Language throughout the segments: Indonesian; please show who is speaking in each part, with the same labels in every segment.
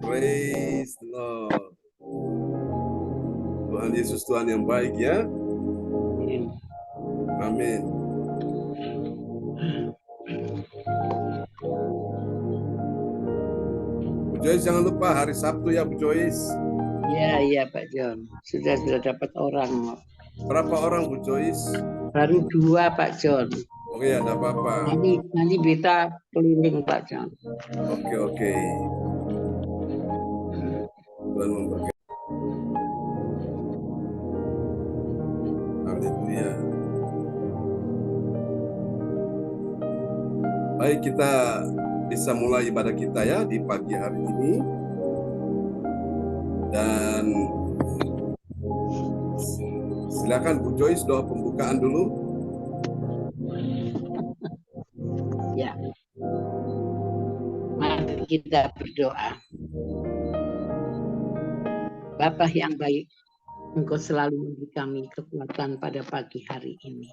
Speaker 1: Praise the Lord. Tuhan Yesus Tuhan yang baik ya. Amin. Bu Joyce jangan lupa hari Sabtu ya Bu Joyce.
Speaker 2: Iya Pak John. Sudah dapat orang.
Speaker 1: Berapa orang Bu Joyce?
Speaker 2: Baru 2 Pak John.
Speaker 1: Oke, ada apa-apa.
Speaker 2: Nanti Beta keliling Pak John.
Speaker 1: Oke. Tuhan memberkati. Haleluya. Baik, kita bisa mulai ibadah kita ya di pagi hari ini. Dan silakan Bu Joyce doa pembukaan dulu.
Speaker 2: Ya. Mari kita berdoa. Bapa yang baik, Engkau selalu memberi kami kekuatan pada pagi hari ini.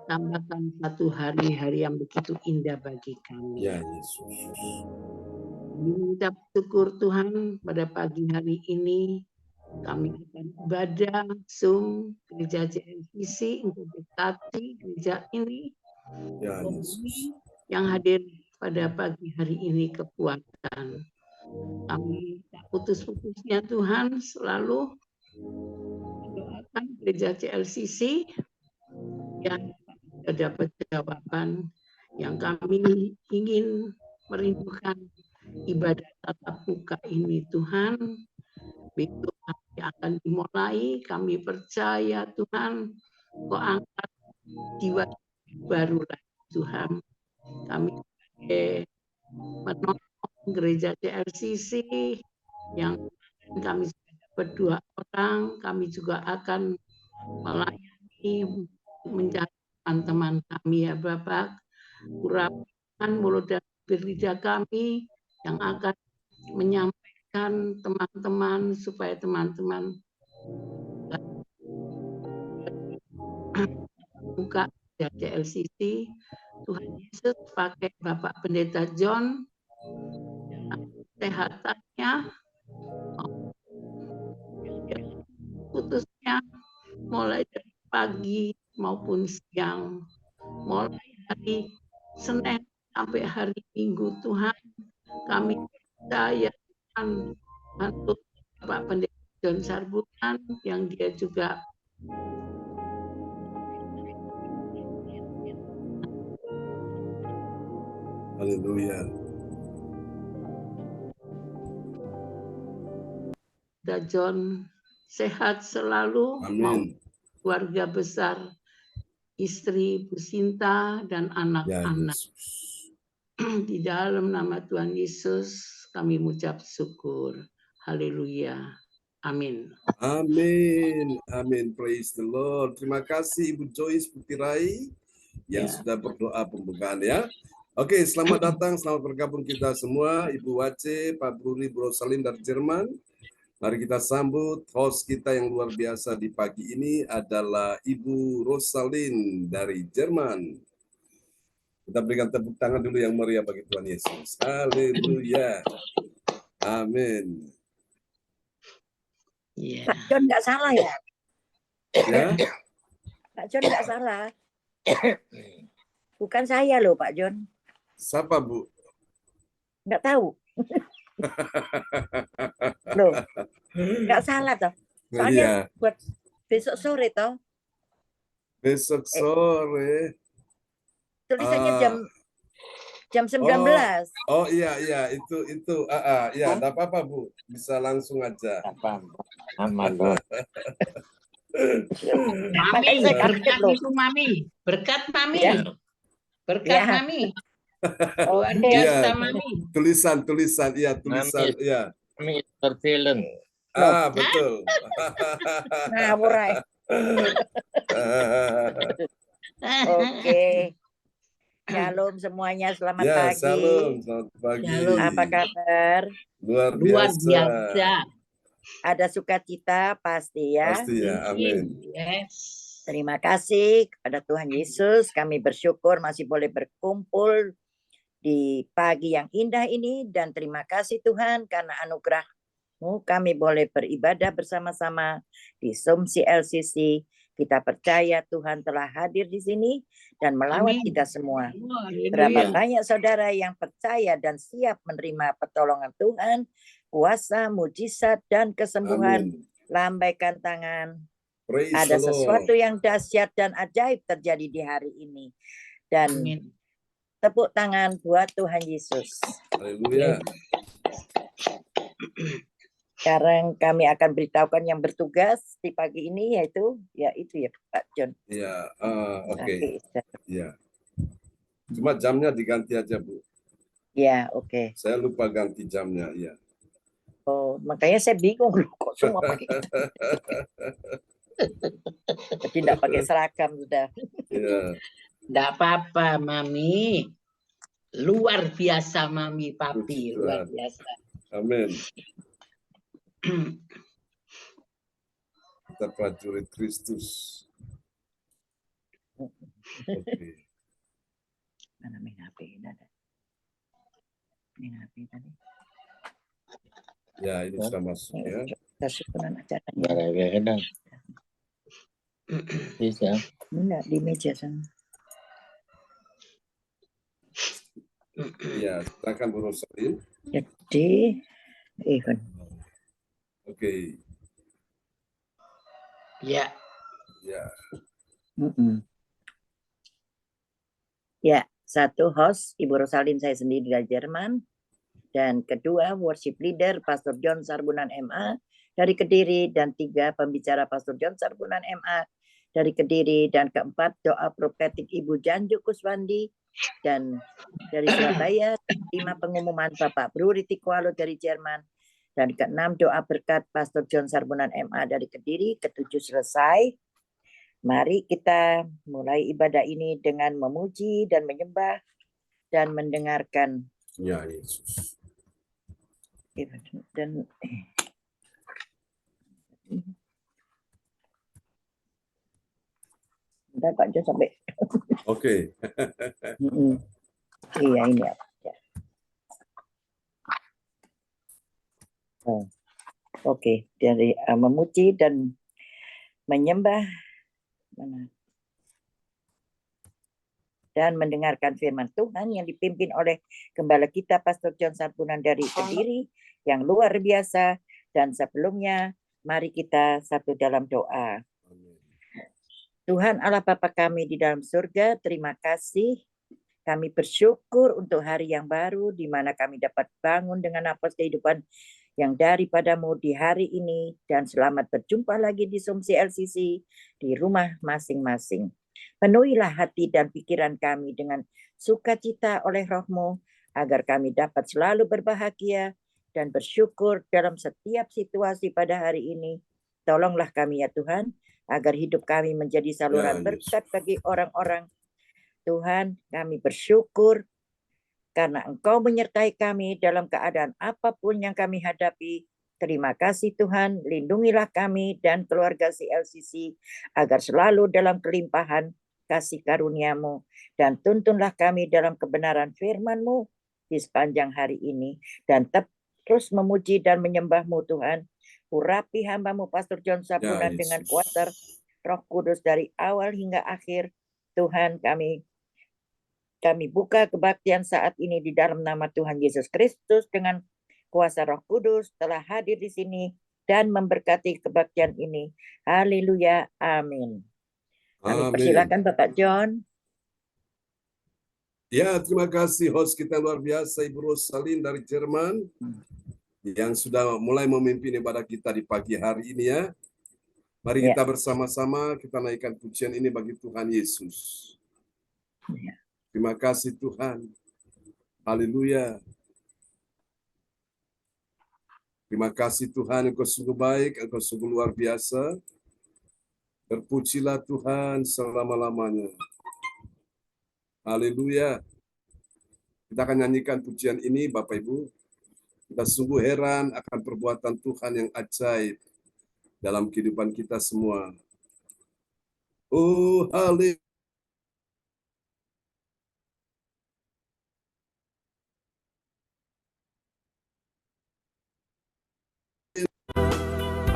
Speaker 2: Tambahkan satu hari-hari yang begitu indah bagi kami.
Speaker 1: Ya Yesus.
Speaker 2: Kami mengucap syukur Tuhan pada pagi hari ini. Kami akan ibadah Zoom gereja JLCC untuk berkati gereja ini.
Speaker 1: Ya Yesus.
Speaker 2: Yang hadir pada pagi hari ini kekuatan. Kami tak putus-putusnya Tuhan selalu mendoakan gereja JLCC yang dapat jawaban yang kami ingin merindukan ibadah tatap muka ini Tuhan. Besok kami akan dimulai, kami percaya Tuhan, Kau angkat jiwa baru lagi Tuhan. Kami menonton gereja JLCC yang kami dapat 2 orang, kami juga akan melayani menjadi teman-teman kami ya Bapak. Urapan mulut dan bibir kami yang akan menyampaikan teman-teman supaya teman-teman buka JLCC. Tuhan Yesus pakai Bapak Pendeta John, kesehatannya, putusnya mulai dari pagi maupun siang, mulai hari Senin sampai hari Minggu Tuhan, kami percaya Tuhan untuk Bapak Pendeta John Sarbukan yang dia juga
Speaker 1: Haleluya.
Speaker 2: John sehat selalu,
Speaker 1: Amin.
Speaker 2: Keluarga besar, istri Bu Sinta dan anak-anak. Di dalam nama Tuhan Yesus kami mengucap syukur. Haleluya. Amin.
Speaker 1: Amin. Amin. Praise the Lord. Terima kasih Ibu Joyce Putirai yang sudah berdoa pembukaan ya. Oke, selamat datang, selamat bergabung kita semua. Ibu Wace, Pak Bruri, Bu Rosalin dari Jerman. Mari kita sambut host kita yang luar biasa di pagi ini adalah Ibu Rosalin dari Jerman. Kita berikan tepuk tangan dulu yang meriah bagi Tuhan Yesus. Haleluya. Amin.
Speaker 3: Pak John nggak salah ya?
Speaker 1: Ya.
Speaker 3: Pak John nggak salah. Bukan saya loh Pak John.
Speaker 1: Siapa Bu?
Speaker 3: Nggak tahu. Loh, nggak salah toh. Soalnya buat besok sore toh.
Speaker 1: Besok sore.
Speaker 3: Tulisannya jam 19.
Speaker 1: Oh iya itu ya enggak apa-apa Bu, bisa langsung aja.
Speaker 4: Aman loh.
Speaker 2: Mami, berkat itu Mami, berkat Mami,
Speaker 3: ya.
Speaker 2: berkat ya. Mami. Luar biasa Mami.
Speaker 1: Tulisan ya.
Speaker 4: Mami terfilm.
Speaker 1: Betul.
Speaker 3: Nah, murai. Oke. Shalom semuanya, selamat pagi.
Speaker 1: Selamat pagi.
Speaker 3: Shalom. Apa kabar?
Speaker 1: Luar biasa.
Speaker 3: Ada sukacita pasti ya.
Speaker 1: Pasti ya, amin.
Speaker 2: Yes.
Speaker 3: Terima kasih kepada Tuhan Yesus, kami bersyukur masih boleh berkumpul di pagi yang indah ini, dan terima kasih Tuhan karena anugerah-Mu kami boleh beribadah bersama-sama di Sumsi LCC. Kita percaya Tuhan telah hadir di sini dan melawat
Speaker 2: Amin.
Speaker 3: kita semua.
Speaker 2: Haleluya.
Speaker 3: Berapa banyak saudara yang percaya dan siap menerima pertolongan Tuhan, kuasa, mujizat, dan kesembuhan.
Speaker 1: Amin.
Speaker 3: Lambaikan tangan.
Speaker 1: Praise
Speaker 3: Ada
Speaker 1: the Lord.
Speaker 3: sesuatu yang dahsyat dan ajaib terjadi di hari ini. Dan
Speaker 2: Amin.
Speaker 3: tepuk tangan buat Tuhan Yesus.
Speaker 1: Haleluya.
Speaker 3: Sekarang kami akan beritahukan yang bertugas di pagi ini, yaitu ya Pak John.
Speaker 1: Ya, oke.
Speaker 3: Oke.
Speaker 1: Ya. Cuma jamnya diganti aja, Bu.
Speaker 3: Ya, oke.
Speaker 1: Saya lupa ganti jamnya, ya.
Speaker 3: Oh, makanya saya bingung loh, kok semua pakai. Jadi tidak pakai seragam sudah.
Speaker 1: Ya.
Speaker 2: Tidak apa-apa, Mami. Luar biasa, Mami, Papi.
Speaker 1: Puji
Speaker 2: Luar
Speaker 1: Tuhan.
Speaker 2: biasa.
Speaker 1: Amin. Kita prajurit Kristus. Oke.
Speaker 3: Mana main HP ini ada? Main HP tadi.
Speaker 1: Ya, ini sudah masuk ya.
Speaker 3: Tersusunan acaranya.
Speaker 4: Kadang-kadang bisa.
Speaker 3: Enggak, di meja sana.
Speaker 1: Ya, silakan Bu Rosalin.
Speaker 3: Jadi, kan.
Speaker 1: Oke.
Speaker 2: Ya.
Speaker 1: Ya.
Speaker 3: Ya, satu host Ibu Rosalin saya sendiri dari Jerman, dan kedua worship leader Pastor John Sarbunan MA dari Kediri, dan tiga pembicara Pastor John Sarbunan MA dari Kediri, dan keempat doa profetik Ibu Janju Kuswandi dan dari Surabaya, 5 pengumuman Bapak Bru Ritikualo dari Jerman, dan keenam doa berkat Pastor John Sarbunan MA dari Kediri. Ketujuh selesai. Mari kita mulai ibadah ini dengan memuji dan menyembah dan mendengarkan.
Speaker 1: Ya, Yesus.
Speaker 3: Dan bentar Pak Jo sampai.
Speaker 1: Oke.
Speaker 3: Iya ini ya. Oke, dari memuji dan menyembah dan mendengarkan firman Tuhan yang dipimpin oleh Gembala kita Pastor John Sarbunan dari Kediri yang luar biasa. Dan sebelumnya mari kita satu dalam doa. Tuhan Allah Bapa kami di dalam surga, terima kasih. Kami bersyukur untuk hari yang baru di mana kami dapat bangun dengan napas kehidupan yang daripadamu di hari ini, dan selamat berjumpa lagi di Sumsi LCC di rumah masing-masing. Penuhilah hati dan pikiran kami dengan sukacita oleh Roh-Mu, agar kami dapat selalu berbahagia dan bersyukur dalam setiap situasi pada hari ini. Tolonglah kami ya Tuhan, agar hidup kami menjadi saluran berkat bagi orang-orang. Tuhan, kami bersyukur karena Engkau menyertai kami dalam keadaan apapun yang kami hadapi. Terima kasih Tuhan, lindungilah kami dan keluarga CLCC agar selalu dalam kelimpahan kasih karunia-Mu, dan tuntunlah kami dalam kebenaran firman-Mu di sepanjang hari ini, dan terus memuji dan menyembah-Mu Tuhan. Urapi hamba-Mu Pastor John Sarbunan dengan kuasa Roh Kudus dari awal hingga akhir. Tuhan, kami buka kebaktian saat ini di dalam nama Tuhan Yesus Kristus, dengan kuasa Roh Kudus telah hadir di sini dan memberkati kebaktian ini. Haleluya. Amin. Kami persilakan Bapak John.
Speaker 1: Ya, terima kasih host kita luar biasa Ibu Rosalin dari Jerman yang sudah mulai memimpin ibadah kita di pagi hari ini ya. Mari kita bersama-sama kita naikkan pujian ini bagi Tuhan Yesus. Terima kasih Tuhan. Haleluya. Terima kasih Tuhan, Engkau sungguh baik, Engkau sungguh luar biasa. Terpujilah Tuhan selama-lamanya. Haleluya. Kita akan nyanyikan pujian ini Bapak Ibu. Kita sungguh heran akan perbuatan Tuhan yang ajaib dalam kehidupan kita semua. Oh, haleluya.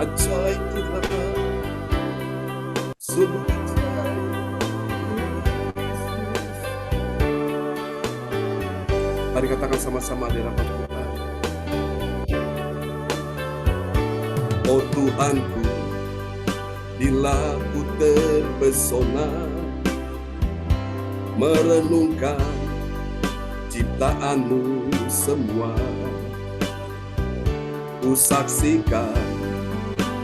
Speaker 1: Ajaib Tuhan, sungguh ajaib. Mari katakan sama-sama di hadapan Tuhan. Oh Tuhanku, bila ku terpesona merenungkan ciptaanmu semua, ku saksikan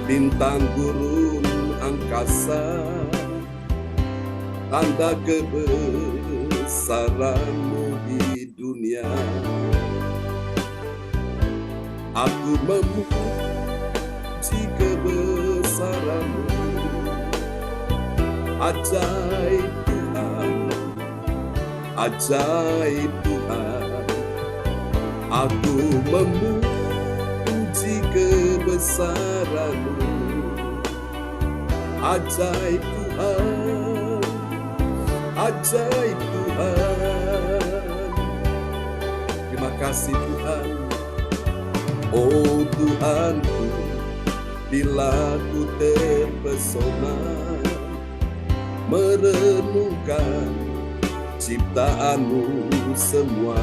Speaker 1: bintang gurun angkasa, tanda kebesaranmu di dunia. Aku memuji kebesaranmu, ajaib Tuhan, ajaib Tuhan. Aku memuji kebesaranmu, ajaib Tuhan, ajaib Tuhan. Terima kasih Tuhan. Oh Tuhanku, bila ku terpesona merenungkan ciptaanmu semua,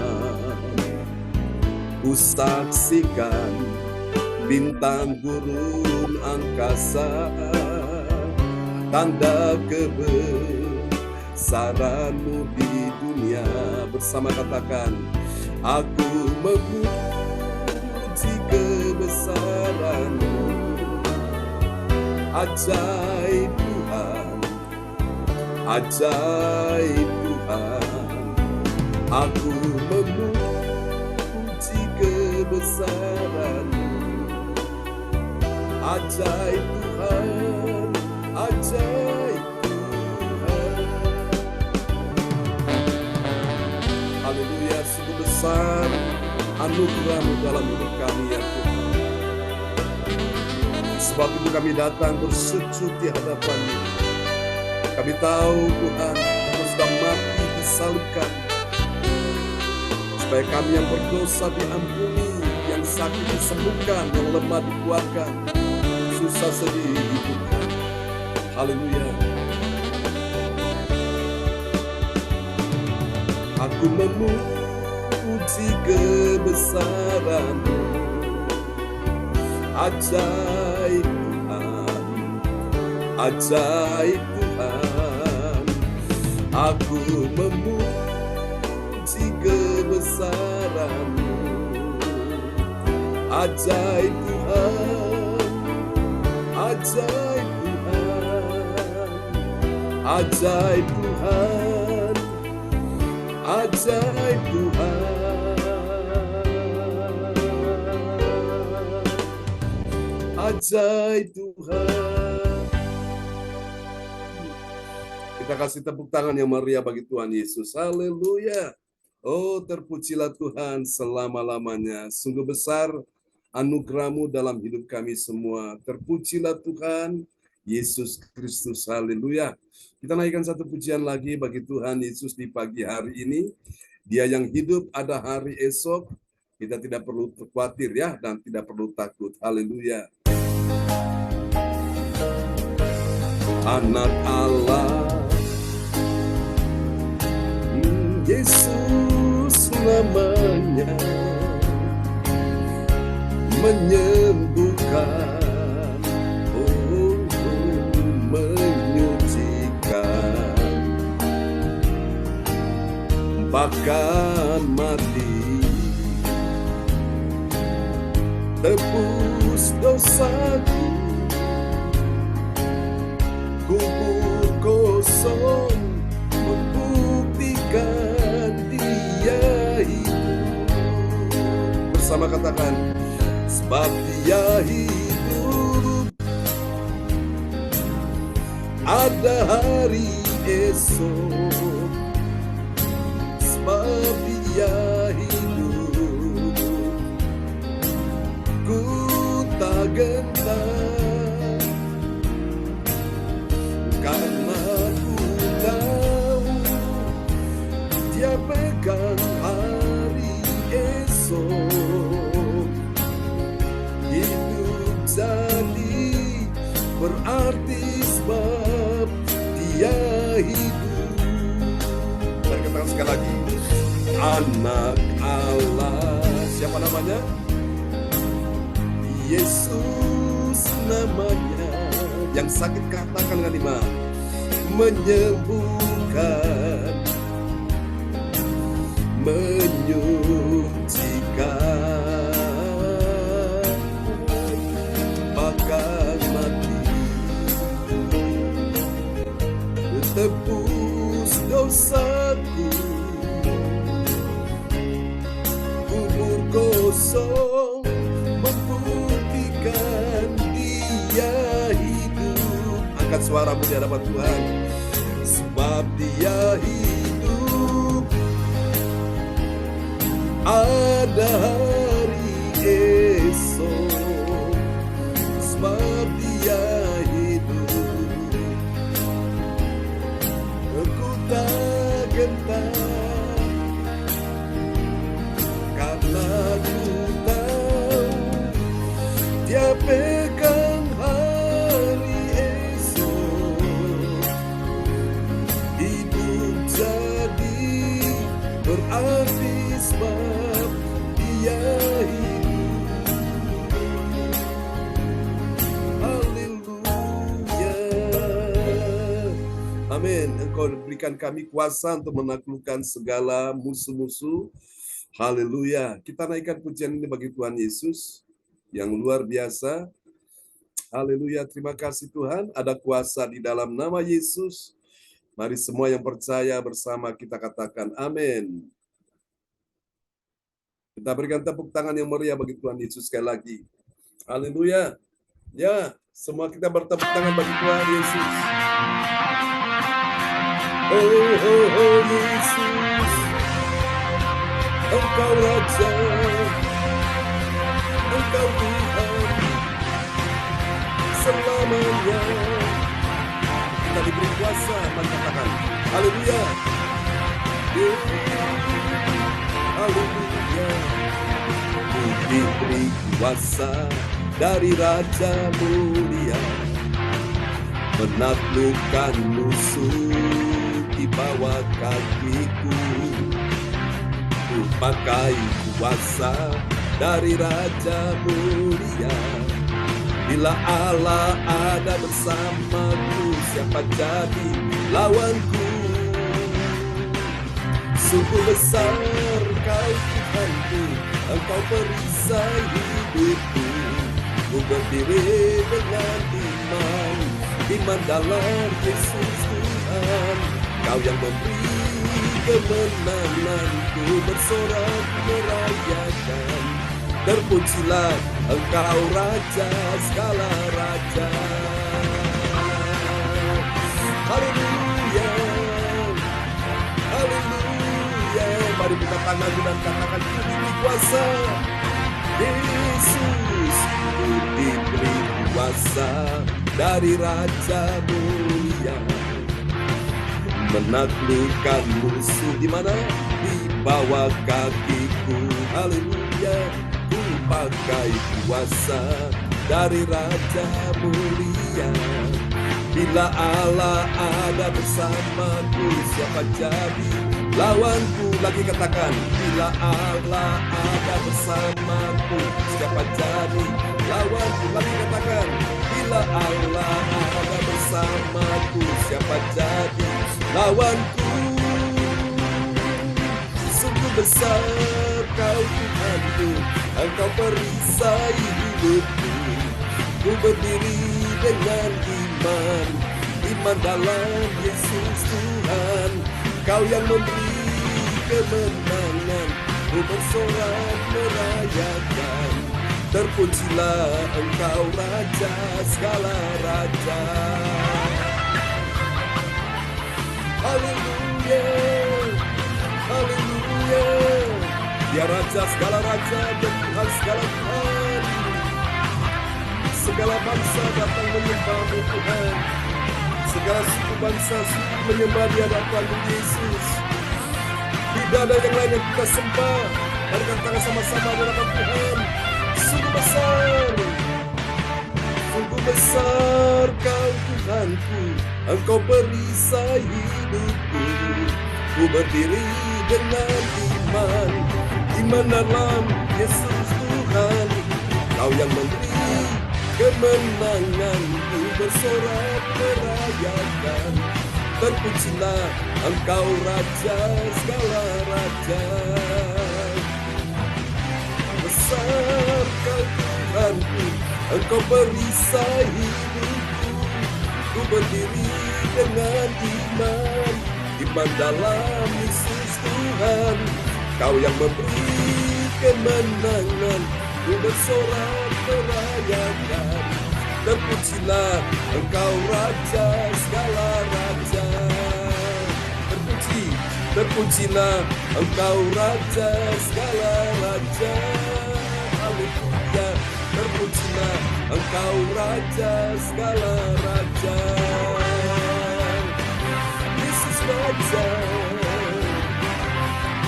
Speaker 1: ku saksikan bintang gurun angkasa, tanda kebesaranmu di dunia. Bersama katakan, aku memuji kebesaranmu, ajaib Tuhan, ajaib Tuhan. Aku memuji kebesaranmu, ajaib Tuhan, ajaib Tuhan. Haleluya, sungguh besar anugerah-Mu dalam hidup kami ya Tuhan. Sebab itu kami datang bersujud di hadapan-Mu. Kami tahu Tuhan, Engkau sudah mati disalibkan, supaya kami yang berdosa diampuni, yang sakit disembuhkan, yang lemah dikuatkan, susah sedih dihidupkan. Haleluya. Aku memuji kebesaran-Mu, ajaib Tuhan, ajaib Tuhan. Aku memuji kebesaran-Mu, ajaib Tuhan, ajaib Tuhan, ajaib Tuhan, ajaib Tuhan, ajaib Tuhan. Kita kasih tepuk tangan yang meriah bagi Tuhan Yesus. Haleluya. Oh, terpujilah Tuhan selama-lamanya. Sungguh besar anugerah-Mu dalam hidup kami semua. Terpujilah Tuhan Yesus Kristus. Haleluya. Kita naikkan satu pujian lagi bagi Tuhan Yesus di pagi hari ini. Dia yang hidup ada hari esok. Kita tidak perlu khawatir ya, dan tidak perlu takut. Haleluya. Anak Allah, Yesus namanya, menyembuhkan, menyucikan, bahkan mati, tebus dosaku, kubur kosong membuktikan Dia hidup. Bersama katakan, sebab Dia hidup, ada hari esok. Sebab Dia hidup, ku tak gentar, karena ku tahu Dia pegang hari esok. Hidup jadi Anak Allah. Siapa namanya? Yesus namanya. Yang sakit katakan dengan iman. Menyembuhkan, menyucikan, bahkan mati, tebus dosaku. Kubur kosong membuktikan Dia hidup. Angkat suaramu di hadapan Tuhan. Sebab Dia hidup. Ada hari esok. Sebab Dia hidup. Aku tak gentar, karena ku tahu Dia pegang hari esok. Hidup jadi berarti sebab Dia hidup. Haleluya. Amin. Engkau berikan kami kuasa untuk menaklukkan segala musuh-musuh. Haleluya. Kita naikkan pujian ini bagi Tuhan Yesus yang luar biasa. Haleluya. Terima kasih Tuhan. Ada kuasa di dalam nama Yesus. Mari semua yang percaya bersama kita katakan amin. Kita berikan tepuk tangan yang meriah bagi Tuhan Yesus sekali lagi. Haleluya. Ya, semua kita bertepuk tangan bagi Tuhan Yesus. Oh, oh, oh Yesus. Engkau Raja, Engkau Tuhan selamanya. Kita diberi kuasa, mari katakan haleluya. Haleluya. Diberi kuasa dari Raja mulia, menaklukkan musuh di bawah kakiku. Ku pakai kuasa dari Raja mulia. Bila Allah ada bersamaku, siapa jadi lawanku? Sungguh besar Kau Tuhanku, Engkau perisai hidupku. Ku berdiri dengan iman, iman dalam Yesus Tuhan. Kau yang memberi kemenanganku, bersorak merayakan. Terpujilah Engkau Raja segala raja. Haleluya, haleluya. Mari buka tangan dan katakan ku diberi kuasa. Yesus, ku diberi kuasa dari Raja mulia, menaklukkan musuh di mana? Di bawah kakiku. Haleluya. Ku pakai kuasa dari Raja mulia. Bila Allah ada bersamaku, siapa jadi lawanku? Lagi katakan, bila Allah ada bersamaku, siapa jadi lawanku? Lagi katakan, bila Allah ada bersamaku, siapa jadi lawanku? Sungguh besar Kau Tuhanku, Engkau perisai hidupku. Ku berdiri dengan iman, iman dalam Yesus Tuhan. Kau yang memberi kemenangan, ku bersorak merayakan. Terpujilah Engkau Raja segala raja. Haleluya, haleluya. Dia Raja segala raja dan Tuhan segala Tuhan. Segala bangsa datang menyembah-Mu Tuhan. Segala suku bangsa sujud menyembah di hadapan Yesus. Tidak ada yang lain yang kita sembah. Mari kita sama-sama di hadapan Tuhan. Sungguh besar, sungguh besar Kau Tuhanku. Engkau perisai hidupku. Ku berdiri dengan iman, iman. Iman dalam Yesus Tuhan, Kau yang memberi kemenangan, ku bersorak merayakan. Terpujilah Engkau Raja segala raja. Besar Kau Tuhanku, Engkau perisai hidupku. Ku berdiri dengan iman, iman dalam Yesus Tuhan. Kau yang memberi kemenangan, ku bersorak merayakan. Terpujilah Engkau Raja segala raja. Terpujilah Engkau Raja segala raja. Haleluya. Terpujilah Engkau Raja segala raja. Yesus Raja,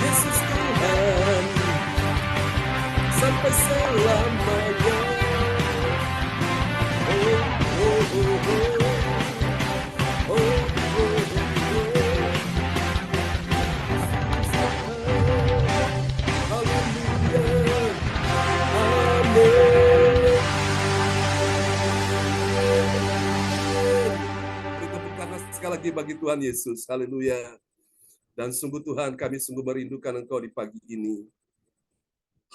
Speaker 1: Yesus Tuhan, sampai selamanya. Oh, oh, oh, oh. Oh, oh, oh, oh. Haleluya. Amin. Beri tepuk tangan sekali lagi bagi Tuhan Yesus. Haleluya. Dan sungguh Tuhan, kami sungguh merindukan Engkau di pagi ini.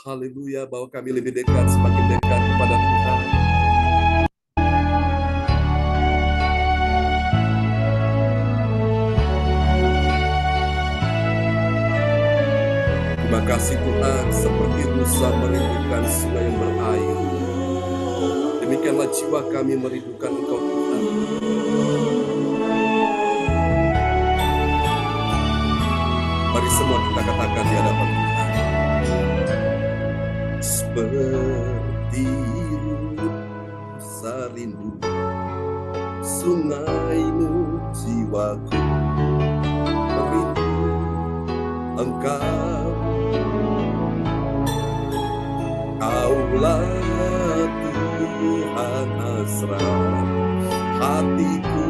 Speaker 1: Haleluya, bahwa kami lebih dekat, semakin dekat kepada Tuhan. Terima kasih Tuhan, seperti rusa merindukan sungai yang berair. Demikianlah jiwa kami merindukan Engkau Tuhan. Mari semua kita katakan di hadapan Tuhan. Seperti rusa rindu sungaimu, jiwaku merindu Engkau. Kaulah Tuhan hasrat hatiku,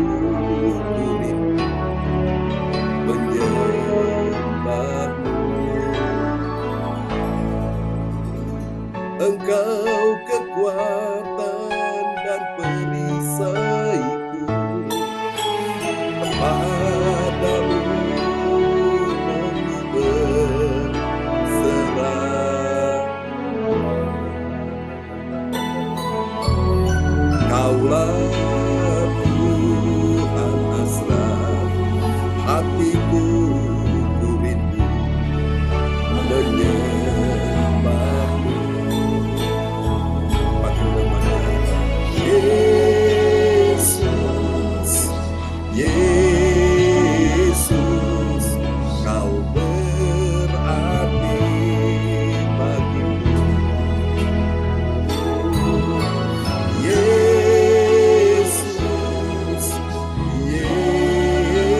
Speaker 1: rindu menyembahmu. Engkau kekuatan dan perisaiku, kepadamu kami berserah. Kaulah Tuhan hasrat hatiku, ku rindu menyembahmu. Pada namanya Yesus, Yesus, Kau berarti bagiku. Yesus, Yesus,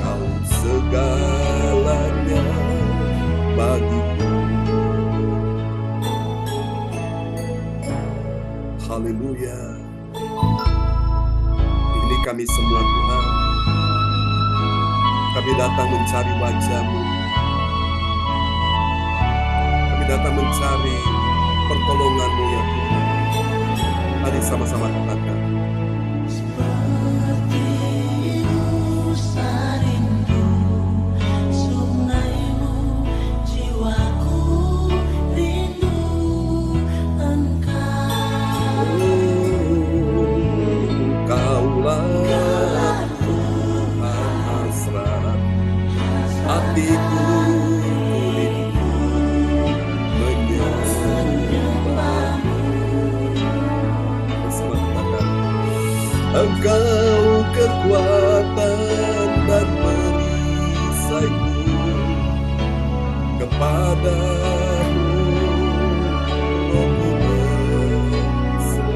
Speaker 1: Kau segalanya bagiku. Haleluya. Ini kami semua Tuhan. Kami datang mencari wajah-Mu. Kami datang mencari pertolongan-Mu ya Tuhan. Mari sama-sama katakan.
Speaker 5: Seperti rusa rindu sungaimu, jiwaku rindu Engkau.
Speaker 1: Kaulah Tuhan hasrat hatiku, rindu menyembahmu. Bersama katakan, Engkau kekuatan dan perisaiku, kepadamu rohku berserah.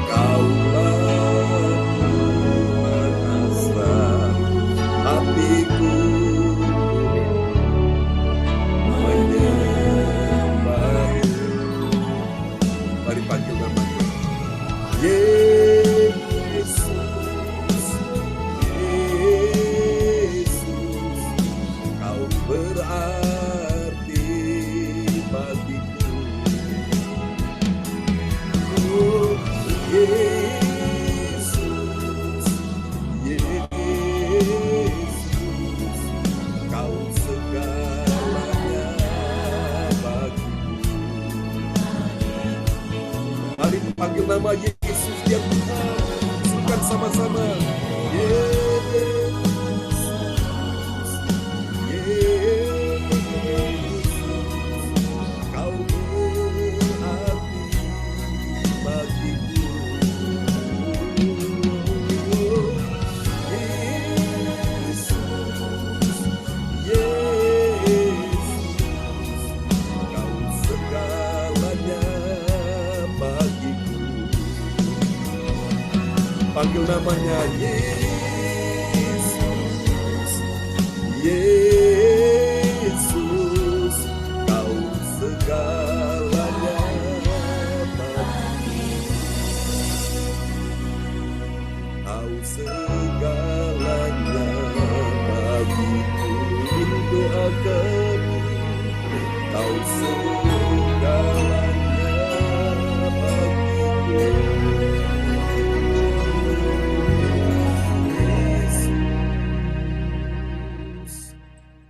Speaker 1: Kaulah Tuhan hasrat hatiku, menyembahmu. Mari panggil namanya Yesus, namanya Yesus. Yesus, kau segalanya bagi. Kau segalanya bagiku, doakan. Kau segalanya bagiku.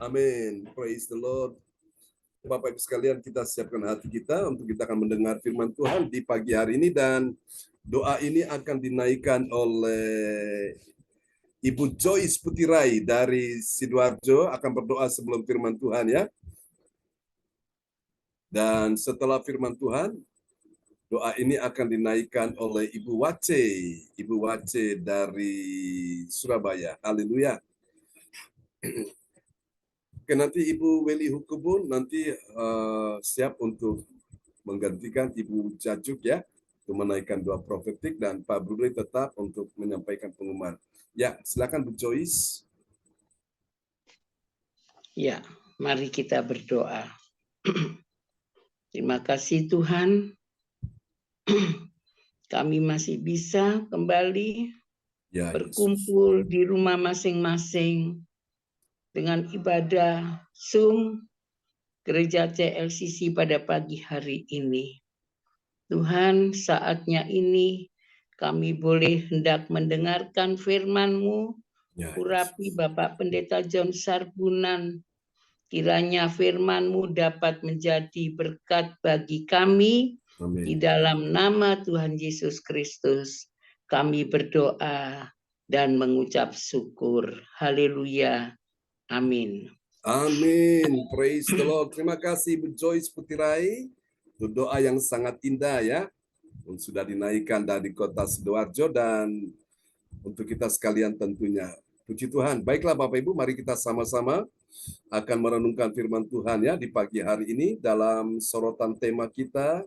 Speaker 1: Amin. Praise the Lord. Bapak Ibu sekalian, kita siapkan hati kita untuk kita akan mendengar firman Tuhan di pagi hari ini, dan doa ini akan dinaikkan oleh Ibu Joyce Putirai dari Sidoarjo, akan berdoa sebelum firman Tuhan ya. Dan setelah firman Tuhan, doa ini akan dinaikkan oleh Ibu Wace dari Surabaya. Haleluya. Oke, nanti Ibu Weli Hukubun nanti siap untuk menggantikan Ibu Jajuk ya, untuk menaikkan doa profetik, dan Pak Brudri tetap untuk menyampaikan pengumuman. Ya, silakan Bu Joyce.
Speaker 2: Ya, mari kita berdoa. Terima kasih Tuhan, kami masih bisa kembali
Speaker 1: Ya,
Speaker 2: berkumpul di rumah masing-masing dengan ibadah Zoom Gereja CLCC pada pagi hari ini. Tuhan, saatnya ini kami boleh hendak mendengarkan firman-Mu.
Speaker 1: ya,
Speaker 2: Urapi Bapak Pendeta John Sarbunan, kiranya firman-Mu dapat menjadi berkat bagi kami.
Speaker 1: Amin.
Speaker 2: Di dalam nama Tuhan Yesus Kristus, kami berdoa dan mengucap syukur. Haleluya. Amin.
Speaker 1: Amin. Praise the Lord. Terima kasih Bu Joyce Putirai untuk doa yang sangat indah ya. Sudah dinaikkan dari kota Sidoarjo, dan untuk kita sekalian tentunya. Puji Tuhan. Baiklah Bapak Ibu, mari kita sama-sama akan merenungkan firman Tuhan ya di pagi hari ini. Dalam sorotan tema kita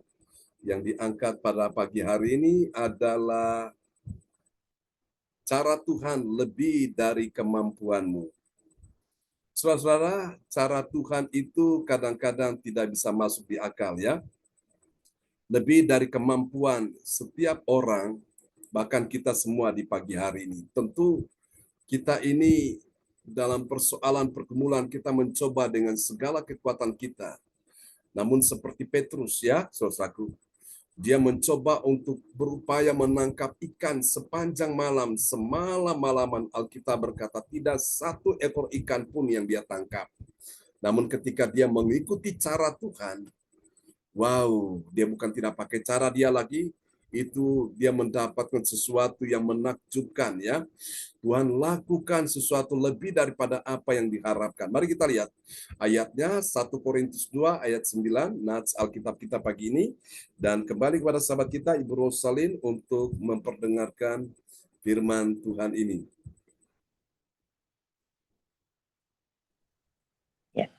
Speaker 1: yang diangkat pada pagi hari ini adalah cara Tuhan lebih dari kemampuanmu. Saudara-saudara, cara Tuhan itu kadang-kadang tidak bisa masuk di akal ya. Lebih dari kemampuan setiap orang, bahkan kita semua di pagi hari ini. Tentu kita ini dalam persoalan pergumulan kita mencoba dengan segala kekuatan kita. Namun seperti Petrus ya, saudaraku, dia mencoba untuk berupaya menangkap ikan sepanjang malam, semalam-malaman. Alkitab berkata tidak satu ekor ikan pun yang dia tangkap. Namun ketika dia mengikuti cara Tuhan, wow, dia bukan tidak pakai cara dia lagi, itu dia mendapatkan sesuatu yang menakjubkan ya. Tuhan lakukan sesuatu lebih daripada apa yang diharapkan. Mari kita lihat ayatnya 1 Korintus 2 ayat 9, nats Alkitab kita pagi ini. Dan kembali kepada sahabat kita Ibu Rosalin untuk memperdengarkan firman Tuhan ini.
Speaker 3: Ya.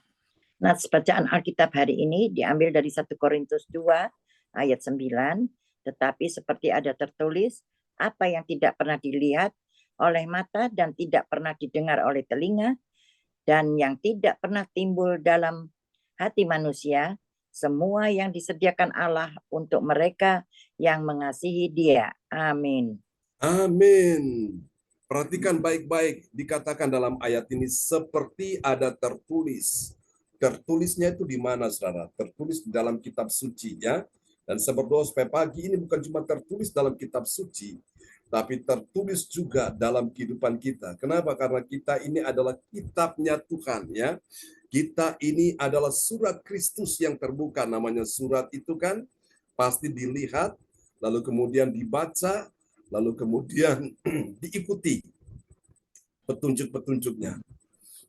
Speaker 3: Nats bacaan Alkitab hari ini diambil dari 1 Korintus 2 ayat 9. Tetapi seperti ada tertulis, apa yang tidak pernah dilihat oleh mata dan tidak pernah didengar oleh telinga dan yang tidak pernah timbul dalam hati manusia, semua yang disediakan Allah untuk mereka yang mengasihi Dia. Amin.
Speaker 1: Amin. Perhatikan baik-baik, dikatakan dalam ayat ini seperti ada tertulis. Tertulisnya itu di mana, saudara? Tertulis di dalam kitab suci ya. Dan saya berdoa supaya pagi ini bukan cuma tertulis dalam kitab suci, tapi tertulis juga dalam kehidupan kita. Kenapa? Karena kita ini adalah kitabnya Tuhan ya. Kita ini adalah surat Kristus yang terbuka. Namanya surat itu kan pasti dilihat, lalu kemudian dibaca, lalu kemudian diikuti petunjuk-petunjuknya.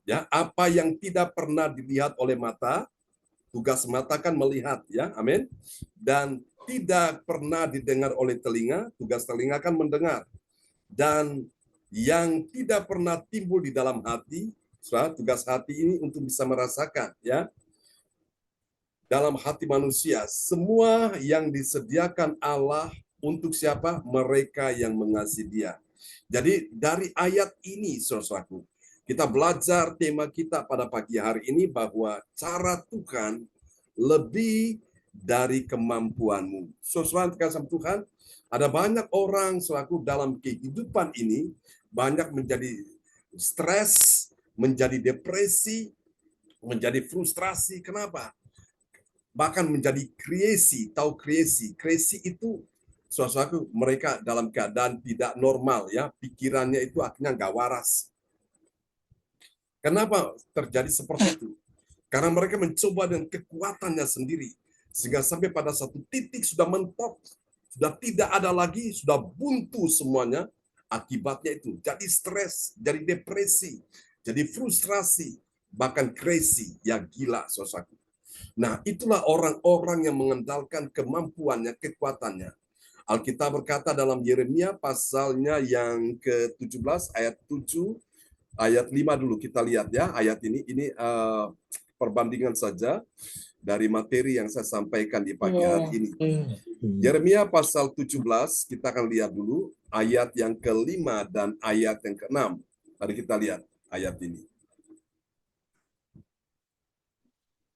Speaker 1: Ya, apa yang tidak pernah dilihat oleh mata, tugas mata kan melihat ya, amin. Dan tidak pernah didengar oleh telinga, tugas telinga kan mendengar. Dan yang tidak pernah timbul di dalam hati, tugas hati ini untuk bisa merasakan ya. Dalam hati manusia, semua yang disediakan Allah untuk siapa? Mereka yang mengasihi Dia. Jadi dari ayat ini, saudaraku, kita belajar tema kita pada pagi hari ini bahwa cara Tuhan lebih dari kemampuanmu. Saudara kasih Tuhan, ada banyak orang selaku dalam kehidupan ini banyak menjadi stres, menjadi depresi, menjadi frustrasi. Kenapa? Bahkan menjadi kreasi. Tahu kreasi? Kreasi itu suatu mereka dalam keadaan tidak normal, ya, pikirannya itu akhirnya nggak waras. Kenapa terjadi seperti itu? Karena mereka mencoba dengan kekuatannya sendiri, sehingga sampai pada satu titik sudah mentok, sudah tidak ada lagi, sudah buntu semuanya. Akibatnya itu jadi stres, jadi depresi, jadi frustrasi, bahkan crazy, ya gila, saudaraku. Nah, itulah orang-orang yang mengandalkan kemampuannya, kekuatannya. Alkitab berkata dalam Yeremia pasalnya yang ke-17 ayat 7, ayat 5 dulu kita lihat ya, ayat ini perbandingan saja dari materi yang saya sampaikan di pagi hari ini. Yeremia pasal 17, kita akan lihat dulu ayat yang ke-5 dan ayat yang ke-6. Mari kita lihat ayat ini.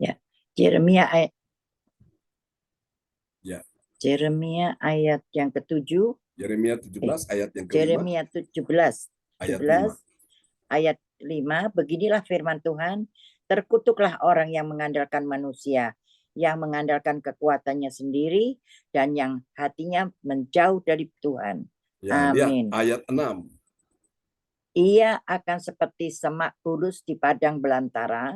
Speaker 3: Ya, Yeremia ayat
Speaker 1: Ya.
Speaker 3: Yeremia ayat yang ke-7.
Speaker 1: Yeremia 17 ayat yang ke-5.
Speaker 3: Yeremia 17
Speaker 1: Ayat 5.
Speaker 3: ayat 5, beginilah firman Tuhan, terkutuklah orang yang mengandalkan manusia, yang mengandalkan kekuatannya sendiri, dan yang hatinya menjauh dari Tuhan.
Speaker 1: Ya,
Speaker 3: Amin.
Speaker 1: ayat 6.
Speaker 3: Ia akan seperti semak bulus di padang belantara.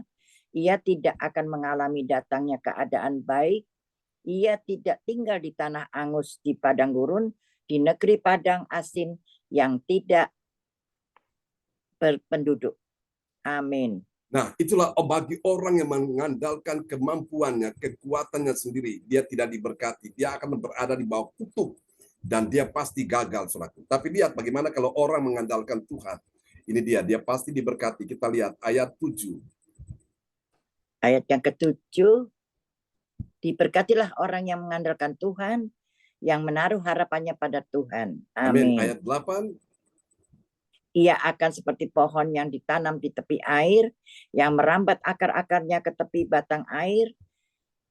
Speaker 3: Ia tidak akan mengalami datangnya keadaan baik. Ia tidak tinggal di tanah angus di padang gurun, di negeri padang asin yang tidak berpenduduk. Amin.
Speaker 1: Nah, itulah bagi orang yang mengandalkan kemampuannya, kekuatannya sendiri. Dia tidak diberkati. Dia akan berada di bawah kutuk. Dan dia pasti gagal, saudaraku. Tapi lihat bagaimana kalau orang mengandalkan Tuhan. Ini dia pasti diberkati. Kita lihat ayat 7.
Speaker 3: Ayat yang ke-7, diberkatilah orang yang mengandalkan Tuhan, yang menaruh harapannya pada Tuhan.
Speaker 1: Amin.
Speaker 3: Amin.
Speaker 1: Ayat 8.
Speaker 3: Ia akan seperti pohon yang ditanam di tepi air, yang merambat akar-akarnya ke tepi batang air,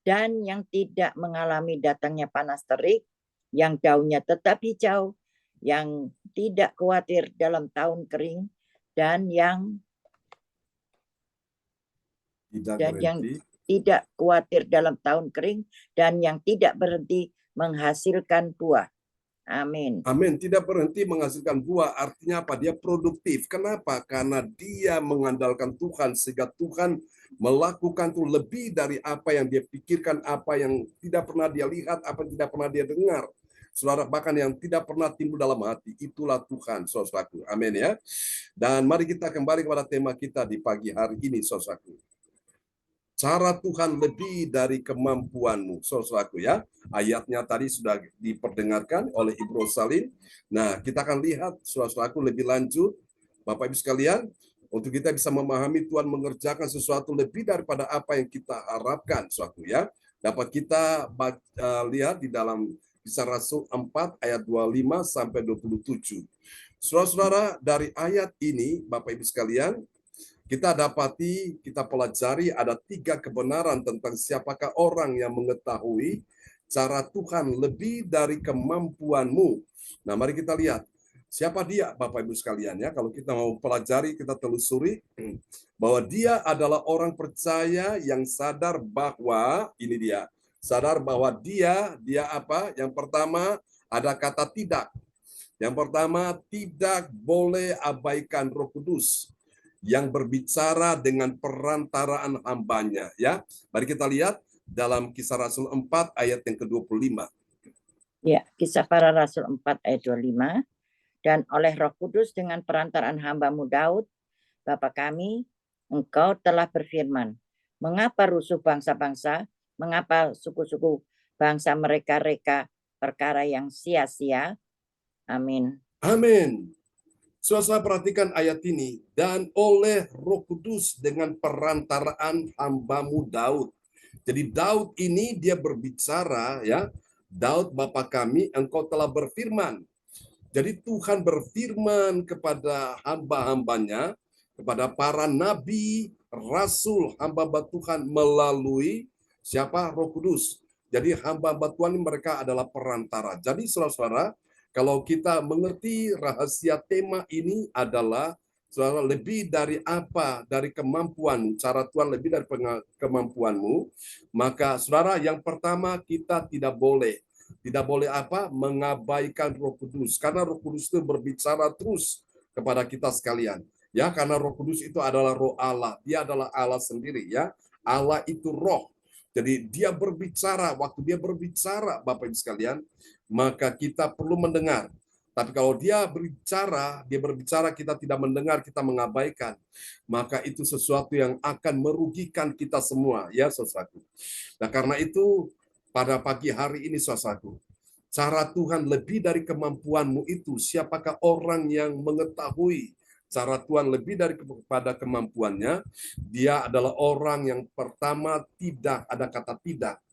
Speaker 3: dan yang tidak mengalami datangnya panas terik, yang daunnya tetap hijau, yang tidak khawatir dalam tahun kering, dan yang tidak khawatir dalam tahun kering, dan yang tidak berhenti menghasilkan buah. Amin.
Speaker 1: Amin. Tidak berhenti menghasilkan buah, artinya apa? Dia produktif. Kenapa? Karena dia mengandalkan Tuhan, sehingga Tuhan melakukan itu lebih dari apa yang dia pikirkan, apa yang tidak pernah dia lihat, apa yang tidak pernah dia dengar. Saudara, bahkan yang tidak pernah timbul dalam hati, itulah Tuhan, saudaraku. Amin ya. Dan mari kita kembali kepada tema kita di pagi hari ini, saudaraku. Cara Tuhan lebih dari kemampuanmu, saudaraku ya. Ayatnya tadi sudah diperdengarkan oleh Ibu Rosalin. Nah, kita akan lihat saudaraku lebih lanjut, Bapak Ibu sekalian, untuk kita bisa memahami Tuhan mengerjakan sesuatu lebih daripada apa yang kita harapkan, saudaraku ya. Dapat kita lihat di dalam Kisah Rasul 4 ayat 25 sampai 27. Saudara-saudara, dari ayat ini, Bapak Ibu sekalian, kita dapati, kita pelajari ada 3 kebenaran tentang siapakah orang yang mengetahui cara Tuhan lebih dari kemampuanmu. Nah, mari kita lihat. Siapa dia, Bapak Ibu sekalian ya? Kalau kita mau pelajari, kita telusuri bahwa dia adalah orang percaya yang sadar bahwa, ini dia, sadar bahwa dia apa? Yang pertama, ada kata tidak. Yang pertama, tidak boleh abaikan Roh Kudus yang berbicara dengan perantaraan hambanya. Ya, mari kita lihat dalam Kisah Rasul 4 ayat yang ke-25.
Speaker 3: Ya, Kisah Para Rasul 4 ayat 25. Dan oleh Roh Kudus dengan perantaraan hambamu Daud, Bapa kami, Engkau telah berfirman, mengapa rusuh bangsa-bangsa, mengapa suku-suku bangsa mereka-reka perkara yang sia-sia. Amin.
Speaker 1: Amin. Saudara perhatikan ayat ini. Dan oleh Roh Kudus dengan perantaraan hambamu Daud. Jadi Daud ini dia berbicara ya. Daud Bapa kami, Engkau telah berfirman. Jadi Tuhan berfirman kepada hamba-hambanya, kepada para nabi, rasul, hamba-hamba Tuhan melalui siapa? Roh Kudus. Jadi hamba-hamba Tuhan ini mereka adalah perantara. Jadi saudara-saudara, kalau kita mengerti rahasia tema ini adalah saudara, lebih dari apa? Dari kemampuan, cara Tuhan lebih dari kemampuanmu. Maka saudara, yang pertama kita tidak boleh apa? Mengabaikan Roh Kudus. Karena Roh Kudus itu berbicara terus kepada kita sekalian. Ya, karena Roh Kudus itu adalah Roh Allah. Dia adalah Allah sendiri, ya. Allah itu roh. Jadi dia berbicara, waktu dia berbicara Bapak Ibu sekalian, maka kita perlu mendengar. Tapi kalau dia berbicara kita tidak mendengar, kita mengabaikan, maka itu sesuatu yang akan merugikan kita semua, ya saudaraku. Nah, karena itu pada pagi hari ini saudaraku, cara Tuhan lebih dari kemampuanmu itu, siapakah orang yang mengetahui cara Tuhan lebih daripada kemampuannya? Dia adalah orang yang pertama tidak ada kata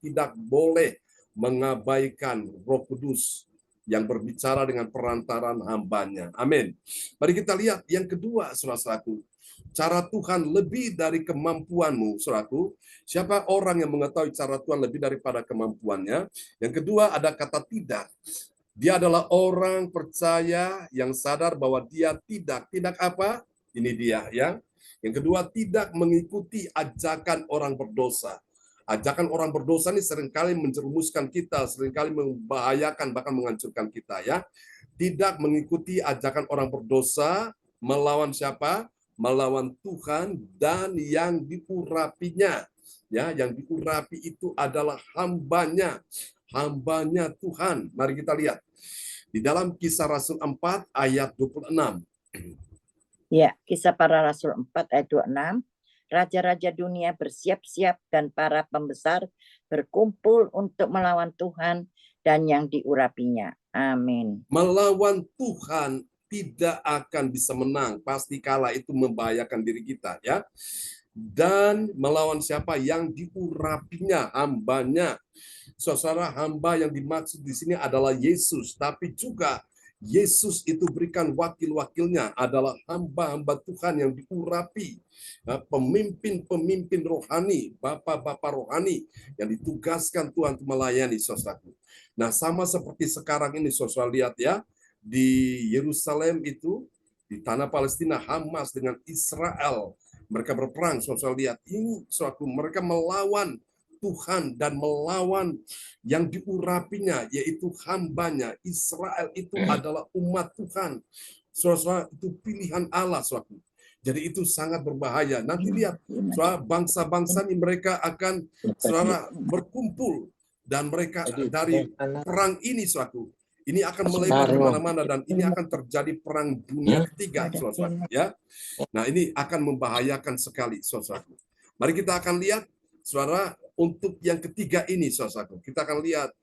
Speaker 1: tidak boleh mengabaikan Roh Kudus yang berbicara dengan perantaran hambanya. Amin. Mari kita lihat yang kedua, saudaraku. Cara Tuhan lebih dari kemampuanmu, saudaraku. Siapa orang yang mengetahui cara Tuhan lebih daripada kemampuannya? Yang kedua ada kata tidak. Dia adalah orang percaya yang sadar bahwa dia tidak apa? Ini dia, ya. Yang kedua, tidak mengikuti ajakan orang berdosa. Ajakan orang berdosa ini seringkali menjerumuskan kita, seringkali membahayakan, bahkan menghancurkan kita, ya. Tidak mengikuti ajakan orang berdosa, melawan siapa? Melawan Tuhan dan yang diurapinya. Ya, yang diurapi itu adalah hambanya Tuhan. Mari kita lihat di dalam Kisah Rasul 4 ayat 26.
Speaker 3: Ya, Kisah Para Rasul 4 ayat 26. Raja-raja dunia bersiap-siap dan para pembesar berkumpul untuk melawan Tuhan dan yang diurapinya. Amin.
Speaker 1: Melawan Tuhan tidak akan bisa menang, pasti kalah, itu membahayakan diri kita, ya. Dan melawan siapa? Yang diurapinya, hambanya. Saudara, hamba yang dimaksud di sini adalah Yesus, tapi juga Yesus itu berikan wakil-wakilnya adalah hamba-hamba Tuhan yang diurapi, pemimpin-pemimpin rohani, bapak-bapak rohani yang ditugaskan Tuhan untuk melayani, saudaraku. Nah, sama seperti sekarang ini, saudara lihat ya, di Yerusalem itu, di tanah Palestina, Hamas dengan Israel, mereka berperang, saudara lihat. Ini suatu mereka melawan Tuhan dan melawan yang diurapinya, yaitu hambanya. Israel itu adalah umat Tuhan. Saudara, itu pilihan Allah, suatu. Jadi itu sangat berbahaya. Nanti lihat, saudara, bangsa-bangsa ini mereka akan, saudara, berkumpul. Dan mereka dari perang ini, suatu, ini akan melebar kemana-mana dan ini akan terjadi perang dunia ketiga, saudara, ya. Nah, ini akan membahayakan sekali, saudara. Mari kita akan lihat, saudara, untuk yang ketiga ini, saudara, kita akan lihat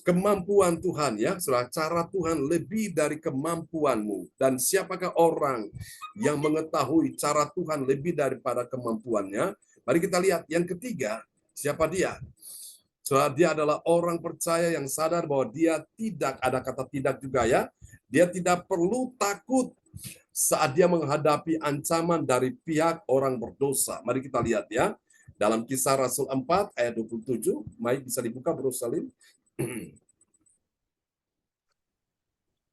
Speaker 1: kemampuan Tuhan, ya, saudara. Cara Tuhan lebih dari kemampuanmu. Dan siapakah orang yang mengetahui cara Tuhan lebih daripada kemampuannya? Mari kita lihat yang ketiga, siapa dia? Saudara, dia adalah orang percaya yang sadar bahwa dia tidak ada kata tidak juga, ya. Dia tidak perlu takut saat dia menghadapi ancaman dari pihak orang berdosa. Mari kita lihat, ya. Dalam Kisah Rasul 4 ayat 27, Mike bisa dibuka, Bro Salim.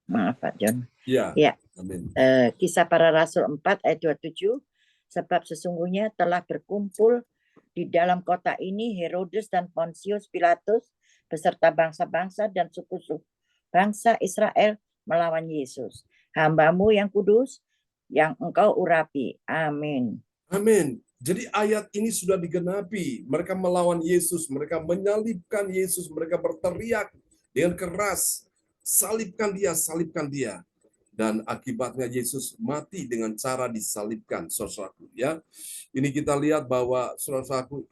Speaker 3: Maaf Pak John.
Speaker 1: Ya.
Speaker 3: Ya.
Speaker 1: Amin.
Speaker 3: Kisah Para Rasul 4 ayat 27, sebab sesungguhnya telah berkumpul di dalam kota ini Herodes dan Pontius Pilatus beserta bangsa-bangsa dan suku-suku bangsa Israel melawan Yesus, hamba-Mu yang kudus, yang Engkau urapi. Amin.
Speaker 1: Amin. Jadi ayat ini sudah digenapi. Mereka melawan Yesus, mereka menyalibkan Yesus, mereka berteriak dengan keras, salibkan dia, salibkan dia. Dan akibatnya Yesus mati dengan cara disalibkan, saudaraku, ya. Ini kita lihat bahwa, saudaraku,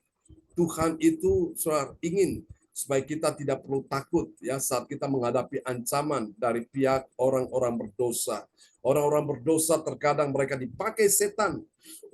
Speaker 1: Tuhan itu, saudara, ingin supaya kita tidak perlu takut, ya, saat kita menghadapi ancaman dari pihak orang-orang berdosa. Orang-orang berdosa terkadang mereka dipakai setan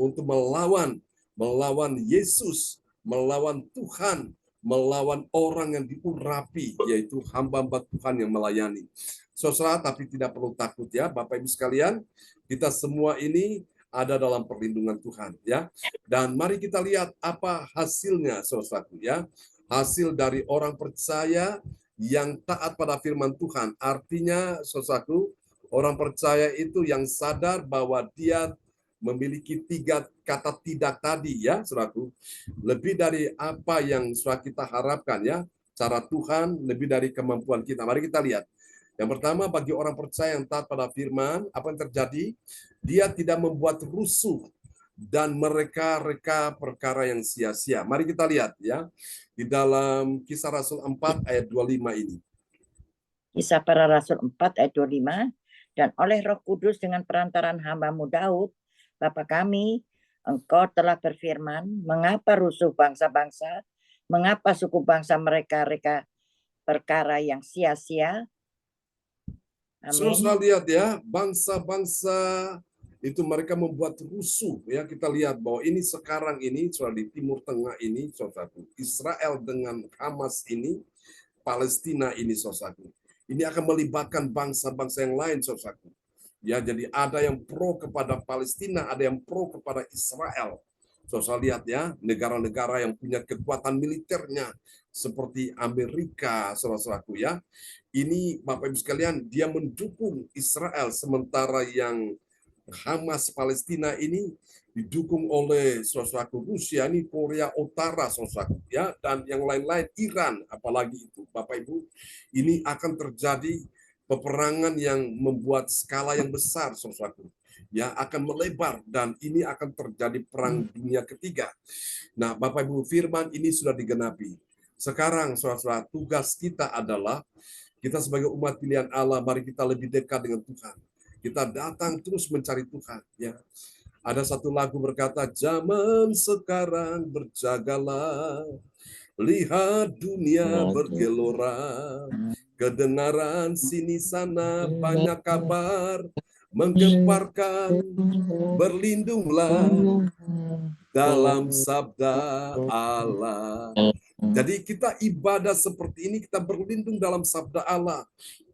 Speaker 1: untuk melawan Yesus, melawan Tuhan, melawan orang yang diurapi, yaitu hamba-hamba Tuhan yang melayani. saudara, tapi tidak perlu takut ya, Bapak Ibu sekalian. Kita semua ini ada dalam perlindungan Tuhan ya. Dan mari kita lihat apa hasilnya, saudaraku ya. Hasil dari orang percaya yang taat pada firman Tuhan. Artinya, saudaraku, orang percaya itu yang sadar bahwa dia memiliki 3 kata tidak tadi ya, saudaraku. Lebih dari apa yang sudah kita harapkan ya. Cara Tuhan lebih dari kemampuan kita. Mari kita lihat. Yang pertama, bagi orang percaya yang taat pada firman, apa yang terjadi? Dia tidak membuat rusuh dan mereka-reka perkara yang sia-sia. Mari kita lihat ya. Di dalam Kisah Rasul 4 ayat 25 ini.
Speaker 3: Kisah Para Rasul 4 ayat 25. Dan oleh Roh Kudus dengan perantaran hamba-Mu Daud, Bapa kami, Engkau telah berfirman, mengapa rusuh bangsa-bangsa, mengapa suku bangsa mereka-reka perkara yang sia-sia. Amin.
Speaker 1: Saudara lihat ya, bangsa-bangsa itu mereka membuat rusuh ya. Kita lihat bahwa ini sekarang ini saudara di Timur Tengah ini, saudaraku, Israel dengan Hamas ini, Palestina ini, saudaraku. Ini akan melibatkan bangsa-bangsa yang lain, saudaraku. Ya, jadi ada yang pro kepada Palestina, ada yang pro kepada Israel. Saudara lihat ya, negara-negara yang punya kekuatan militernya seperti Amerika, saudara-saudaraku ya. Ini Bapak Ibu sekalian, dia mendukung Israel, sementara yang Hamas Palestina ini didukung oleh saudara-saudaraku Rusia, ini Korea Utara, saudara-saudaraku ya, dan yang lain-lain, Iran, apalagi itu Bapak Ibu, ini akan terjadi peperangan yang membuat skala yang besar, saudara-saudaraku ya, akan melebar, dan ini akan terjadi perang dunia ketiga. Nah, Bapak Ibu, firman ini sudah digenapi. Sekarang saudara-saudara, tugas kita adalah kita sebagai umat pilihan Allah, mari kita lebih dekat dengan Tuhan. Kita datang terus mencari Tuhan. Ya, ada satu lagu berkata, zaman sekarang berjagalah, lihat dunia bergelora, kedengaran sini sana banyak kabar, menggemparkan, berlindunglah dalam sabda Allah. Jadi kita ibadah seperti ini, kita berlindung dalam sabda Allah,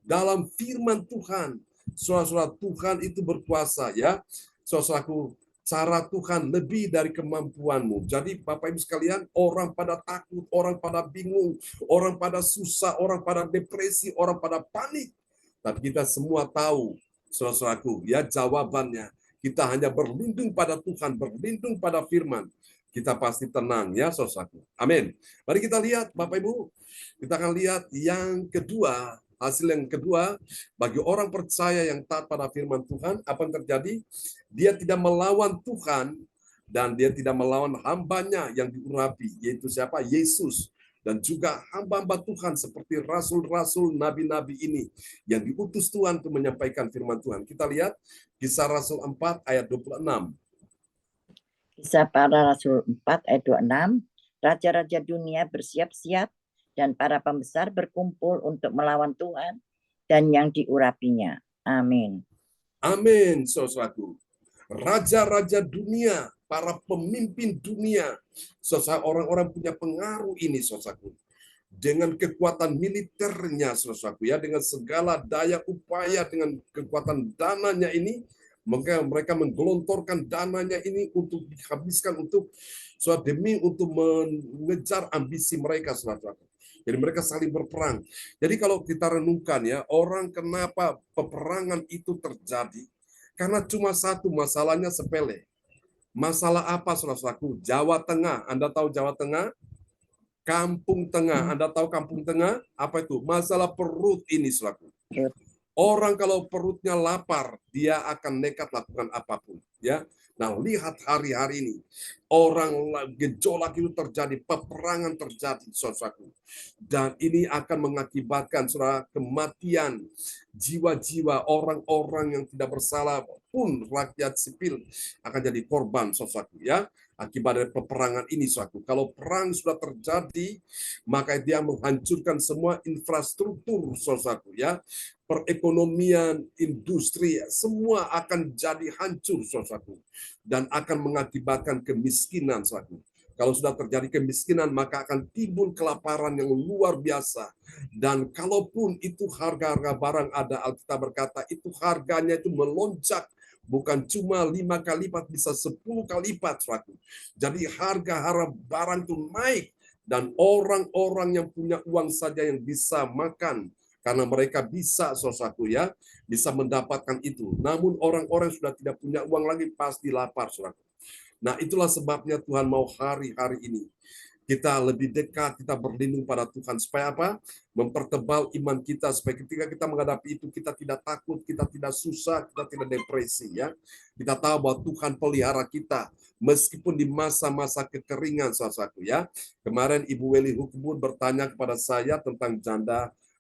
Speaker 1: dalam firman Tuhan. Saudara-saudara, Tuhan itu berkuasa ya. Saudaraku, cara Tuhan lebih dari kemampuanmu. Jadi Bapak Ibu sekalian, orang pada takut, orang pada bingung, orang pada susah, orang pada depresi, orang pada panik. Tapi kita semua tahu, saudaraku, ya jawabannya. Kita hanya berlindung pada Tuhan, berlindung pada firman. Kita pasti tenang ya, saudaraku. Amin. Mari kita lihat Bapak Ibu. Kita akan lihat yang kedua, hasil yang kedua, bagi orang percaya yang taat pada firman Tuhan, apa yang terjadi? Dia tidak melawan Tuhan dan dia tidak melawan hambanya yang diurapi, yaitu siapa? Yesus. Dan juga hamba-hamba Tuhan seperti rasul-rasul, nabi-nabi ini yang diutus Tuhan untuk menyampaikan firman Tuhan. Kita lihat Kisah Rasul 4 ayat 26.
Speaker 3: Kisah Para Rasul 4 ayat 26. Raja-raja dunia bersiap-siap dan para pembesar berkumpul untuk melawan Tuhan dan yang diurapinya. Amin.
Speaker 1: Amin, saudaraku. Raja-raja dunia, para pemimpin dunia, saudara, orang-orang punya pengaruh ini, saudaraku. Dengan kekuatan militernya, saudaraku ya, dengan segala daya upaya, dengan kekuatan dananya ini, mereka menggelontorkan dananya ini untuk dihabiskan untuk demi untuk mengejar ambisi mereka, saudaraku. Jadi mereka saling berperang. Jadi kalau kita renungkan ya, orang kenapa peperangan itu terjadi? Karena cuma satu, masalahnya sepele. Masalah apa, saudaraku? Jawa Tengah. Anda tahu Jawa Tengah? Kampung Tengah. Anda tahu Kampung Tengah? Apa itu? Masalah perut ini, saudaraku. Orang kalau perutnya lapar, dia akan nekat lakukan apapun. Ya, nah lihat hari-hari ini, orang gejolak itu terjadi, peperangan terjadi, saudaraku. Dan ini akan mengakibatkan saudara kematian jiwa-jiwa orang-orang yang tidak bersalah pun rakyat sipil akan jadi korban, saudaraku ya. Akibat dari peperangan ini, saudaraku. Kalau perang sudah terjadi, maka dia menghancurkan semua infrastruktur, saudaraku ya. Perekonomian, industri, semua akan jadi hancur, saudaraku. Dan akan mengakibatkan kemiskinan, saudaraku. Kalau sudah terjadi kemiskinan, maka akan timbul kelaparan yang luar biasa. Dan kalaupun itu harga-harga barang ada, Alkitab berkata itu harganya itu melonjak. Bukan cuma 5 kali lipat, bisa 10 kali lipat. Jadi harga-harga barang itu naik. Dan orang-orang yang punya uang saja yang bisa makan. Karena mereka bisa, saudaraku ya, bisa mendapatkan itu. Namun orang-orang sudah tidak punya uang lagi, pasti lapar, saudaraku. Nah, itulah sebabnya Tuhan mau hari-hari ini kita lebih dekat, kita berlindung pada Tuhan. Supaya apa? Mempertebal iman kita, supaya ketika kita menghadapi itu, kita tidak takut, kita tidak susah, kita tidak depresi. Ya, kita tahu bahwa Tuhan pelihara kita, meskipun di masa-masa kekeringan, saudaraku ya. Kemarin Ibu Weli Hukbun bertanya kepada saya tentang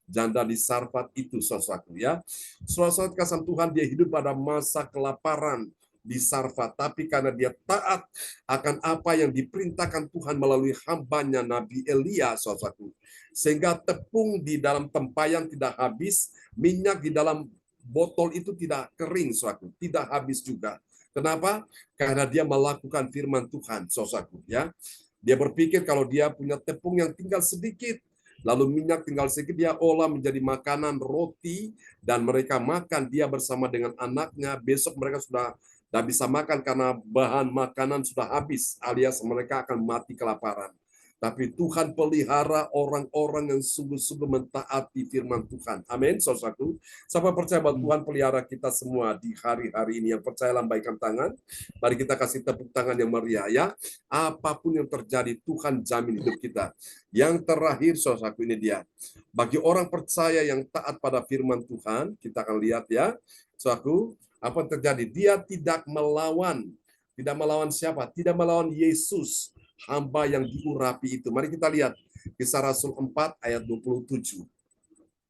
Speaker 1: janda di Sarfat itu, saudaraku ya. Saudara kasih Tuhan, dia hidup pada masa kelaparan di Sarfat, tapi karena dia taat akan apa yang diperintahkan Tuhan melalui hambanya Nabi Elia, saudaraku, sehingga tepung di dalam tempayan tidak habis, minyak di dalam botol itu tidak kering, saudaraku, tidak habis juga. Kenapa? Karena dia melakukan firman Tuhan, saudaraku ya. Dia berpikir kalau dia punya tepung yang tinggal sedikit, lalu minyak tinggal sedikit, dia olah menjadi makanan roti, dan mereka makan, dia bersama dengan anaknya. Besok mereka sudah tidak bisa makan karena bahan makanan sudah habis, alias mereka akan mati kelaparan. Tapi Tuhan pelihara orang-orang yang sungguh-sungguh mentaati firman Tuhan. Amin, saudaraku. Siapa percaya bahwa Tuhan pelihara kita semua di hari-hari ini? Yang percaya lambaikan tangan. Mari kita kasih tepuk tangan yang meriah ya. Apapun yang terjadi, Tuhan jamin hidup kita. Yang terakhir, saudaraku, ini dia. Bagi orang percaya yang taat pada firman Tuhan, kita akan lihat ya, saudaraku, apa yang terjadi? Dia tidak melawan. Tidak melawan siapa? Tidak melawan Yesus, hamba yang diurapi itu. Mari kita lihat Kisah Rasul 4 ayat 27.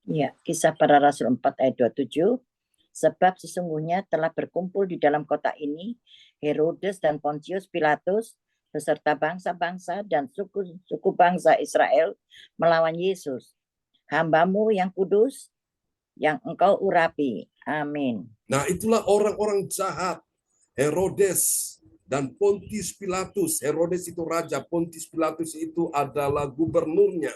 Speaker 3: Ya, Kisah Para Rasul 4 ayat 27. Sebab sesungguhnya telah berkumpul di dalam kota ini Herodes dan Pontius Pilatus beserta bangsa-bangsa dan suku bangsa Israel melawan Yesus, hambamu yang kudus, yang engkau urapi. Amin.
Speaker 1: Nah, itulah orang-orang jahat. Herodes dan Pontius Pilatus. Herodes itu raja, Pontius Pilatus itu adalah gubernurnya,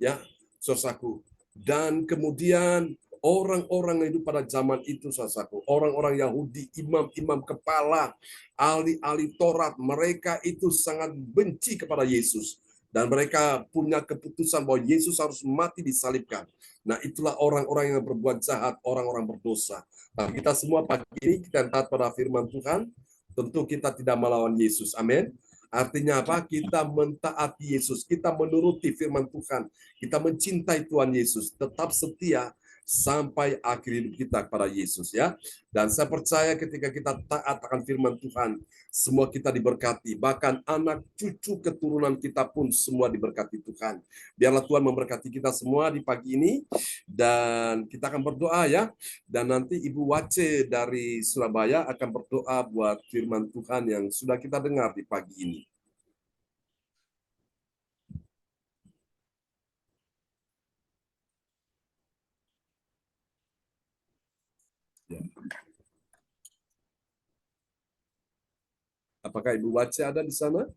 Speaker 1: ya, saudaraku. Dan kemudian orang-orang yang hidup pada zaman itu, saudaraku, orang-orang Yahudi, imam-imam kepala, ahli-ahli Taurat, mereka itu sangat benci kepada Yesus. Dan mereka punya keputusan bahwa Yesus harus mati disalibkan. Nah, itulah orang-orang yang berbuat jahat, orang-orang berdosa. Nah, kita semua pagi ini kita taat pada firman Tuhan, tentu kita tidak melawan Yesus. Amin. Artinya apa? Kita mentaati Yesus, kita menuruti firman Tuhan, kita mencintai Tuhan Yesus, tetap setia sampai akhir hidup kita kepada Yesus ya. Dan saya percaya ketika kita taat akan firman Tuhan, semua kita diberkati, bahkan anak cucu keturunan kita pun semua diberkati Tuhan. Biarlah Tuhan memberkati kita semua di pagi ini, dan kita akan berdoa ya. Dan nanti Ibu Wace dari Surabaya akan berdoa buat firman Tuhan yang sudah kita dengar di pagi ini. Ya. Apakah Ibu Wace ada di sana?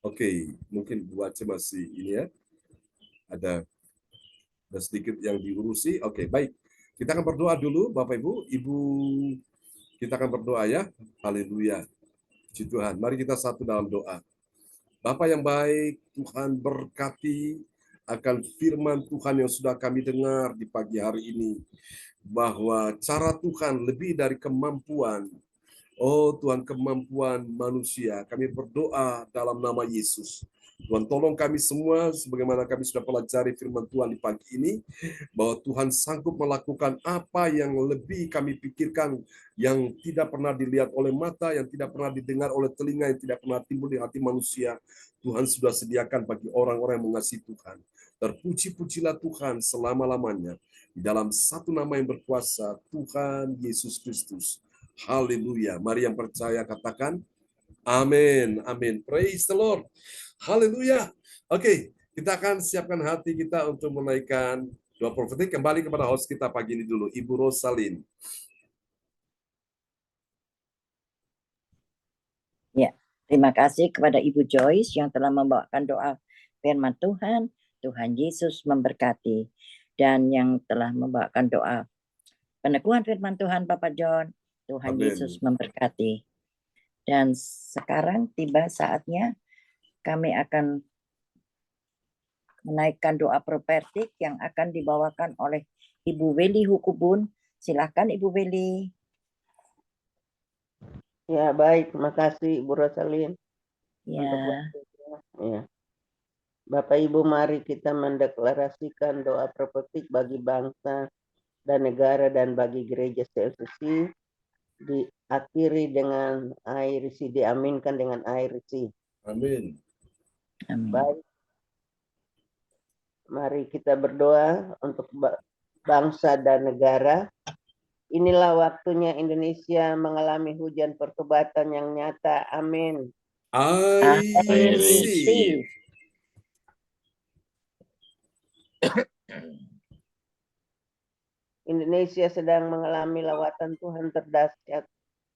Speaker 1: Oke, mungkin Ibu Wace masih ini ya. Ada sedikit yang diurusi. Oke, baik. Kita akan berdoa dulu, Bapak Ibu. Kita akan berdoa ya. Haleluya. Puji Tuhan. Mari kita satu dalam doa. Bapa yang baik, Tuhan berkati akan firman Tuhan yang sudah kami dengar di pagi hari ini. Bahwa cara Tuhan lebih dari kemampuan. Oh Tuhan, kemampuan manusia. Kami berdoa dalam nama Yesus. Tuhan, tolong kami semua, sebagaimana kami sudah pelajari firman Tuhan di pagi ini, bahwa Tuhan sanggup melakukan apa yang lebih kami pikirkan, yang tidak pernah dilihat oleh mata, yang tidak pernah didengar oleh telinga, yang tidak pernah timbul di hati manusia. Tuhan sudah sediakan bagi orang-orang yang mengasihi Tuhan. Terpuji-pujilah Tuhan selama-lamanya. Di dalam satu nama yang berkuasa, Tuhan Yesus Kristus. Haleluya. Mari yang percaya katakan, amin. Amin. Praise the Lord. Haleluya. Oke, kita akan siapkan hati kita untuk menaikkan doa profetik. Kembali kepada host kita pagi ini dulu, Ibu Rosalin.
Speaker 3: Ya, Terima kasih kepada Ibu Joyce yang telah membawakan doa firman Tuhan. Tuhan Yesus memberkati. Dan yang telah membawakan doa peneguhan firman Tuhan Bapak John. Tuhan
Speaker 1: Amin.
Speaker 3: Yesus memberkati. Dan sekarang tiba saatnya kami akan menaikkan doa profetik yang akan dibawakan oleh Ibu Weli Hukubun. Silakan Ibu Weli.
Speaker 6: Ya, baik. Terima kasih Ibu Rosalin.
Speaker 3: Ya,
Speaker 6: Untuk waktunya. Ya. Bapak Ibu, mari kita mendeklarasikan doa profetik bagi bangsa dan negara dan bagi gereja CLCC, diakhiri dengan air isi, diaminkan dengan air isi.
Speaker 1: Amin.
Speaker 3: amin.
Speaker 6: Baik. Mari kita berdoa untuk bangsa dan negara. Inilah waktunya Indonesia mengalami hujan pertobatan yang nyata. Amin.
Speaker 1: I
Speaker 3: I
Speaker 1: receive.
Speaker 3: receive.
Speaker 6: Indonesia sedang mengalami lawatan Tuhan terdahsyat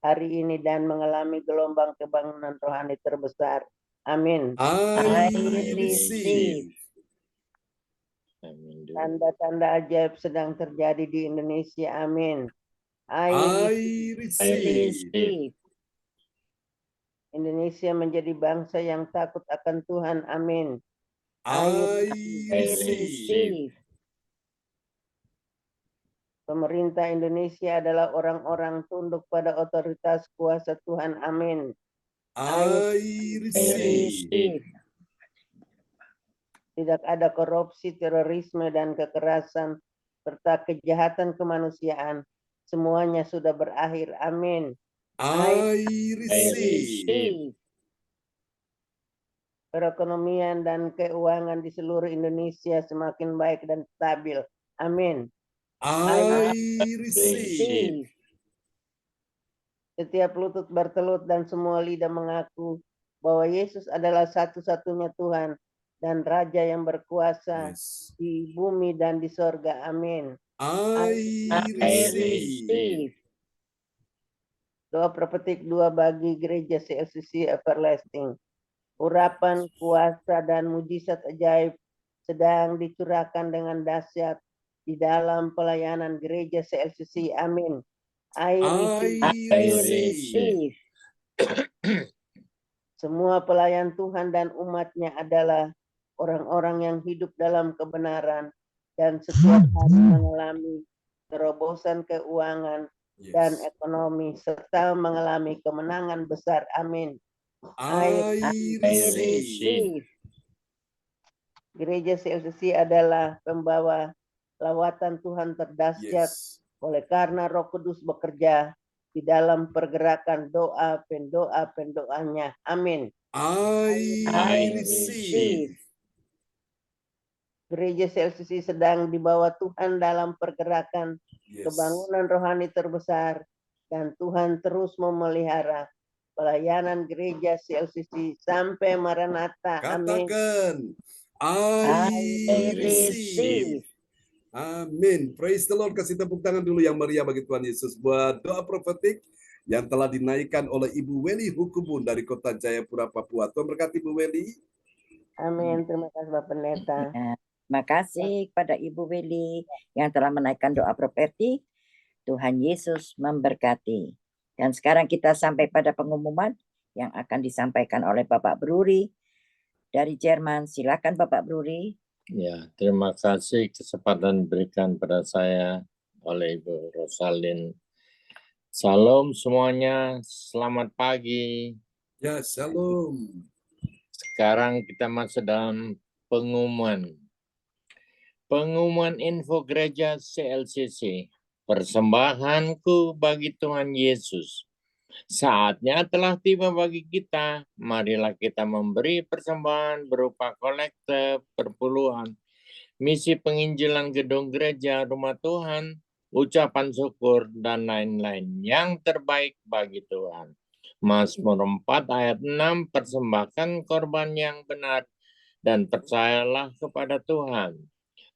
Speaker 6: hari ini dan mengalami gelombang kebangunan rohani terbesar. Amin.
Speaker 1: I
Speaker 3: I
Speaker 1: receive.
Speaker 4: Amin.
Speaker 6: Tanda-tanda ajaib sedang terjadi di Indonesia. Amin. I
Speaker 1: I receive.
Speaker 3: Receive.
Speaker 6: Indonesia menjadi bangsa yang takut akan Tuhan. Amin.
Speaker 1: I
Speaker 3: I
Speaker 1: receive.
Speaker 3: receive.
Speaker 6: Pemerintah Indonesia adalah orang-orang tunduk pada otoritas kuasa Tuhan. Amin.
Speaker 1: I
Speaker 3: I
Speaker 1: receive.
Speaker 3: receive.
Speaker 6: Tidak ada korupsi, terorisme, dan kekerasan, serta kejahatan kemanusiaan. Semuanya sudah berakhir. Amin.
Speaker 1: I
Speaker 3: I
Speaker 1: receive.
Speaker 3: receive.
Speaker 6: Perekonomian dan keuangan di seluruh Indonesia semakin baik dan stabil. Amin.
Speaker 1: I receive.
Speaker 3: Receive.
Speaker 6: Setiap lutut bertelut dan semua lidah mengaku bahwa Yesus adalah satu-satunya Tuhan dan Raja yang berkuasa
Speaker 1: Yes.
Speaker 6: di bumi dan di sorga. Amin.
Speaker 1: I
Speaker 3: I
Speaker 1: receive.
Speaker 3: receive.
Speaker 6: Doa profetik 2 bagi gereja CLCC Everlasting. Urapan, kuasa, dan mujizat ajaib sedang dicurahkan dengan dahsyat di dalam pelayanan gereja CLCC. Amin. I receive.
Speaker 1: I
Speaker 3: I
Speaker 1: receive.
Speaker 3: receive.
Speaker 6: Semua pelayan Tuhan dan umatnya adalah orang-orang yang hidup dalam kebenaran dan setiap hari mengalami terobosan keuangan dan
Speaker 1: Yes.
Speaker 6: ekonomi serta mengalami kemenangan besar. Amin.
Speaker 1: I
Speaker 3: I
Speaker 1: receive.
Speaker 3: receive.
Speaker 6: Gereja CLCC adalah pembawa lawatan Tuhan terdahsyat
Speaker 1: Yes.
Speaker 6: oleh karena Roh Kudus bekerja di dalam pergerakan doa pendoanya. Amin.
Speaker 1: I
Speaker 3: I
Speaker 1: receive.
Speaker 6: Gereja CLCC sedang dibawa Tuhan dalam pergerakan
Speaker 1: Yes.
Speaker 6: kebangunan rohani terbesar dan Tuhan terus memelihara pelayanan gereja CLCC sampai Maranatha. Amin.
Speaker 1: Katakan,
Speaker 3: I
Speaker 1: I
Speaker 3: receive.
Speaker 1: receive. Amin. Praise the Lord. Kasih tepuk tangan dulu yang meriah bagi Tuhan Yesus buat doa profetik yang telah dinaikkan oleh Ibu Weli Hukubun dari Kota Jayapura, Papua. Tuhan berkati Ibu Weli.
Speaker 6: Amin. Terima kasih Bapak Pendeta.
Speaker 3: Ya, terima kasih kepada Ibu Weli yang telah menaikkan doa profetik. Tuhan Yesus memberkati. Dan sekarang kita sampai pada pengumuman yang akan disampaikan oleh Bapak Bruri dari Jerman. Silakan Bapak Bruri.
Speaker 4: Ya, terima kasih kesempatan diberikan pada saya oleh Ibu Rosalin. Salam semuanya, selamat pagi.
Speaker 1: Ya, shalom.
Speaker 4: Sekarang kita masuk dalam pengumuman. Pengumuman info gereja CLCC. Persembahanku bagi Tuhan Yesus. Saatnya telah tiba bagi kita. Marilah kita memberi persembahan berupa kolekte, perpuluhan, misi penginjilan gedung gereja, rumah Tuhan, ucapan syukur, dan lain-lain yang terbaik bagi Tuhan. Mazmur 4 ayat 6, persembahkan korban yang benar dan percayalah kepada Tuhan.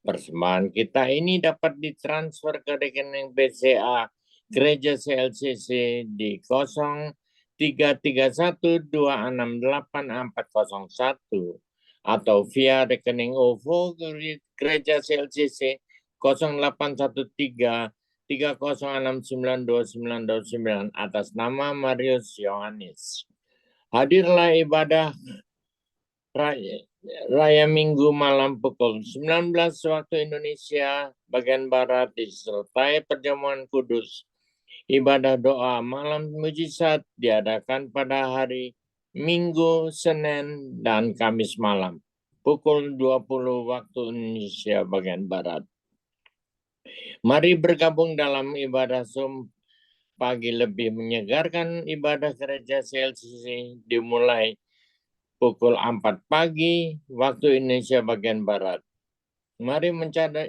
Speaker 4: Persembahan kita ini dapat ditransfer ke rekening BCA Gereja CLCC di 331268401 atau via rekening OVO Gereja CLCC 0813 30692929 atas nama Marius Yohanes. Hadirlah ibadah Raya Minggu malam pukul 19 waktu Indonesia bagian Barat disertai perjamuan kudus. Ibadah doa malam mujizat diadakan pada hari Minggu, Senin, dan Kamis malam pukul 20 waktu Indonesia bagian Barat. Mari bergabung dalam ibadah Zoom pagi lebih menyegarkan. Ibadah gereja CLCC dimulai pukul 4 pagi waktu Indonesia bagian Barat. Mari mencari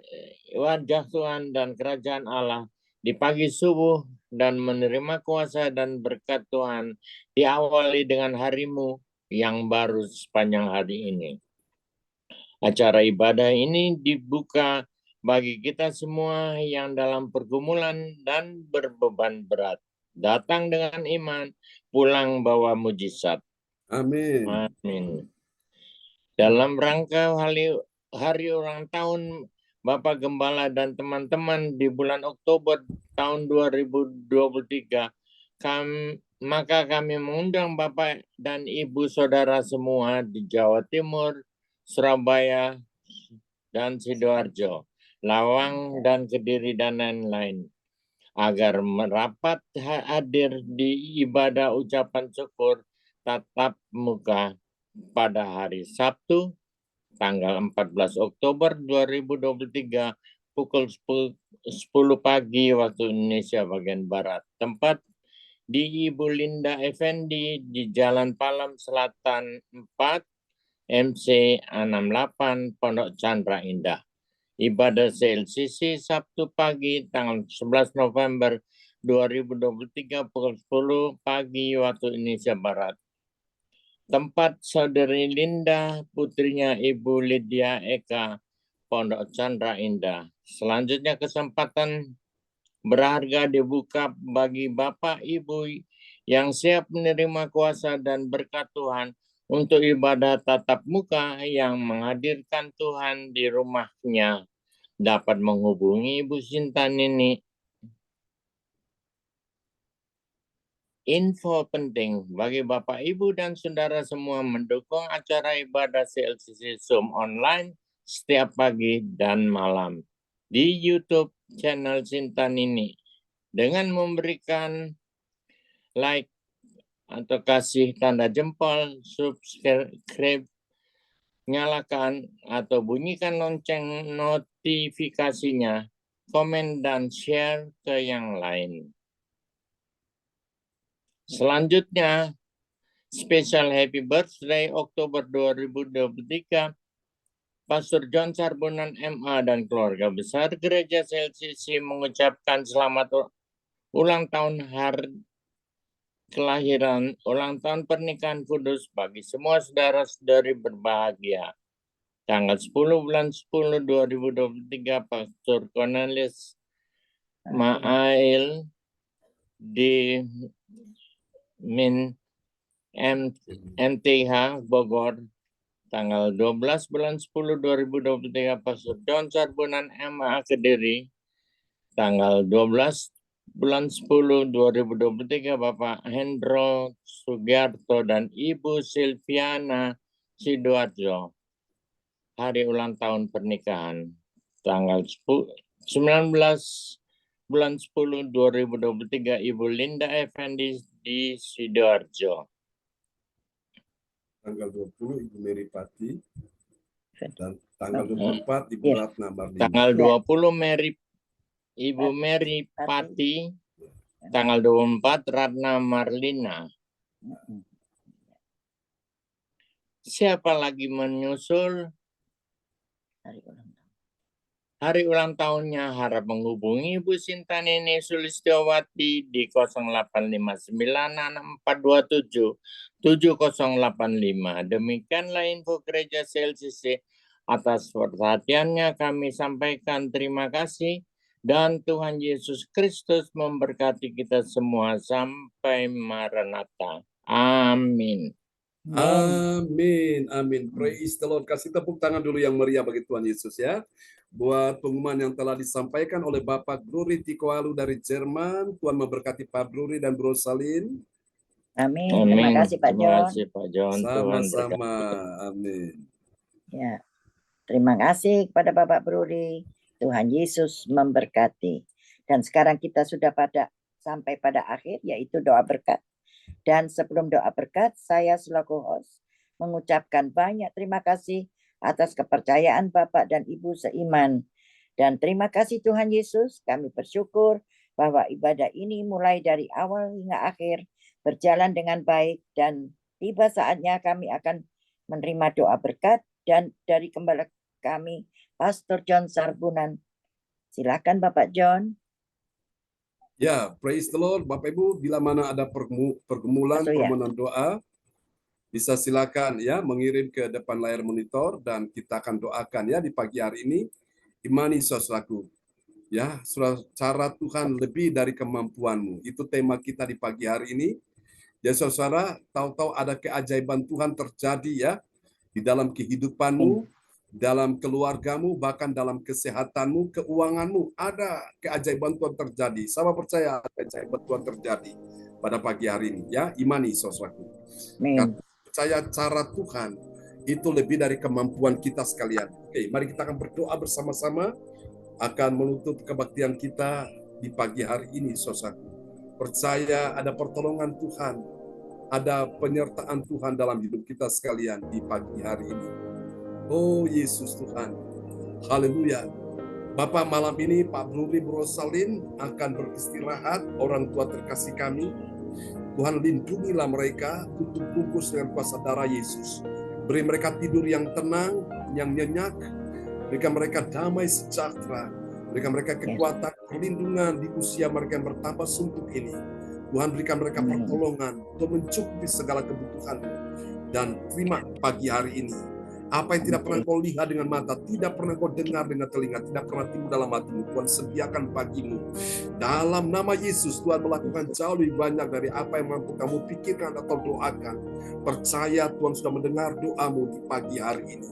Speaker 4: wajah Tuhan dan kerajaan Allah di pagi subuh dan menerima kuasa dan berkat Tuhan diawali dengan harimu yang baru sepanjang hari ini. Acara ibadah ini dibuka bagi kita semua yang dalam pergumulan dan berbeban berat. Datang dengan iman, pulang bawa mujizat.
Speaker 1: Amin.
Speaker 4: Amin. Dalam rangka hari ulang tahun Bapak Gembala dan teman-teman di bulan Oktober tahun 2023, maka kami mengundang Bapak dan Ibu Saudara semua di Jawa Timur, Surabaya, dan Sidoarjo, Lawang, dan Kediri, dan lain-lain, agar merapat hadir di ibadah ucapan syukur tatap muka pada hari Sabtu, tanggal 14 Oktober 2023, pukul 10 pagi waktu Indonesia bagian Barat. Tempat di Ibu Linda Effendi di Jalan Palam Selatan 4, MC 68, Pondok Chandra Indah. Ibadah CLCC Sabtu pagi tanggal 11 November 2023 pukul 10 pagi waktu Indonesia Barat. Tempat Saudari Linda, putrinya Ibu Lydia Eka, Pondok Chandra Indah. Selanjutnya kesempatan berharga dibuka bagi Bapak Ibu yang siap menerima kuasa dan berkat Tuhan untuk ibadah tatap muka yang menghadirkan Tuhan di rumahnya. Dapat menghubungi Ibu Sinta Nini. Info penting bagi Bapak, Ibu, dan Saudara semua mendukung acara ibadah CLCC Zoom online setiap pagi dan malam di YouTube channel Sinta Nini dengan memberikan like atau kasih tanda jempol, subscribe, nyalakan atau bunyikan lonceng notifikasinya, komen dan share ke yang lain. Selanjutnya, spesial happy birthday Oktober 2023, Pastor John Sarbunan MA dan keluarga besar Gereja CLCC mengucapkan selamat ulang tahun hari kelahiran, ulang tahun pernikahan kudus bagi semua saudara-saudari berbahagia. Tanggal 10 bulan 10 2023, Pastor Cornelius Ma'ail di MTH Bogor, tanggal 12 bulan 10 2023, Pastor John Sarbunan MA Kediri, tanggal 12 bulan 10 2023, Bapak Hendro Sugiarto dan Ibu Silviana Sidoarjo, hari ulang tahun pernikahan, tanggal 19 bulan 10 2023, Ibu Linda Effendi di Sidoarjo.
Speaker 1: Tanggal 20 Ibu Mary Pati dan tanggal 24 Ibu Ratna Marlina.
Speaker 4: Tanggal 20 Ibu Mary Pati, tanggal 24 Ratna Marlina. Siapa lagi menyusul hari ulang tahunnya? Harap menghubungi Ibu Sinta Nini Sulistiawati di 085964277085. Demikianlah info Gereja CLCC. Atas perhatiannya kami sampaikan terima kasih Dan Tuhan Yesus Kristus memberkati kita semua sampai Maranatha. Amin.
Speaker 1: Amin, amin. Praise the Lord. Kasih tepuk tangan dulu yang meriah bagi Tuhan Yesus ya. Buat pengumuman yang telah disampaikan oleh Bapak Bruri Tikoalu dari Jerman. Tuhan memberkati Pak Bruri dan Bro Salin.
Speaker 3: Amin. Terima kasih Pak
Speaker 4: Terima
Speaker 3: John.
Speaker 4: kasih Pak John. Tuhan
Speaker 1: Sama-sama.
Speaker 4: berkati.
Speaker 1: Amin.
Speaker 3: Ya. Terima kasih kepada Bapak Bruri. Tuhan Yesus memberkati. Dan sekarang kita sudah sampai pada akhir, yaitu doa berkat. Dan sebelum doa berkat, saya selaku host mengucapkan banyak terima kasih atas kepercayaan Bapak dan Ibu seiman. Dan terima kasih Tuhan Yesus, kami bersyukur bahwa ibadah ini mulai dari awal hingga akhir berjalan dengan baik, dan tiba saatnya kami akan menerima doa berkat dan dari gembala kami, Pastor John Sarbunan. Silakan Bapak John.
Speaker 1: Ya, praise the Lord. Bapak Ibu, bila mana ada pergumulan, permohonan doa, bisa silakan ya mengirim ke depan layar monitor dan kita akan doakan ya di pagi hari ini. Imani saudaraku. Ya, cara Tuhan lebih dari kemampuanmu. Itu tema kita di pagi hari ini. Ya saudara, tahu-tahu ada keajaiban Tuhan terjadi ya di dalam kehidupanmu, dalam keluargamu, bahkan dalam kesehatanmu, keuanganmu. Ada keajaiban Tuhan terjadi. Sama percaya keajaiban Tuhan terjadi pada pagi hari ini. Ya, imani saudaraku. Karena percaya cara Tuhan itu lebih dari kemampuan kita sekalian. Oke, mari kita akan berdoa bersama-sama akan menutup kebaktian kita di pagi hari ini saudaraku. Percaya ada pertolongan Tuhan, ada penyertaan Tuhan dalam hidup kita sekalian di pagi hari ini. Oh Yesus Tuhan, haleluya. Bapak, malam ini Pak Bruri Brosalin akan beristirahat, orang tua terkasih kami. Tuhan lindungilah mereka, tutup bungkus dengan kuasa darah Yesus. Beri mereka tidur yang tenang, yang nyenyak. Berikan mereka damai sejahtera. Berikan mereka kekuatan, perlindungan di usia mereka yang bertambah sumpuk ini. Tuhan berikan mereka pertolongan untuk mencukupi segala kebutuhan. Dan terima pagi hari ini. Apa yang tidak pernah kau lihat dengan mata, tidak pernah kau dengar dengan telinga, tidak pernah timbul dalam hatimu, Tuhan sediakan bagimu. Dalam nama Yesus, Tuhan melakukan jauh lebih banyak dari apa yang mampu kamu pikirkan atau doakan. Percaya Tuhan sudah mendengar doamu di pagi hari ini.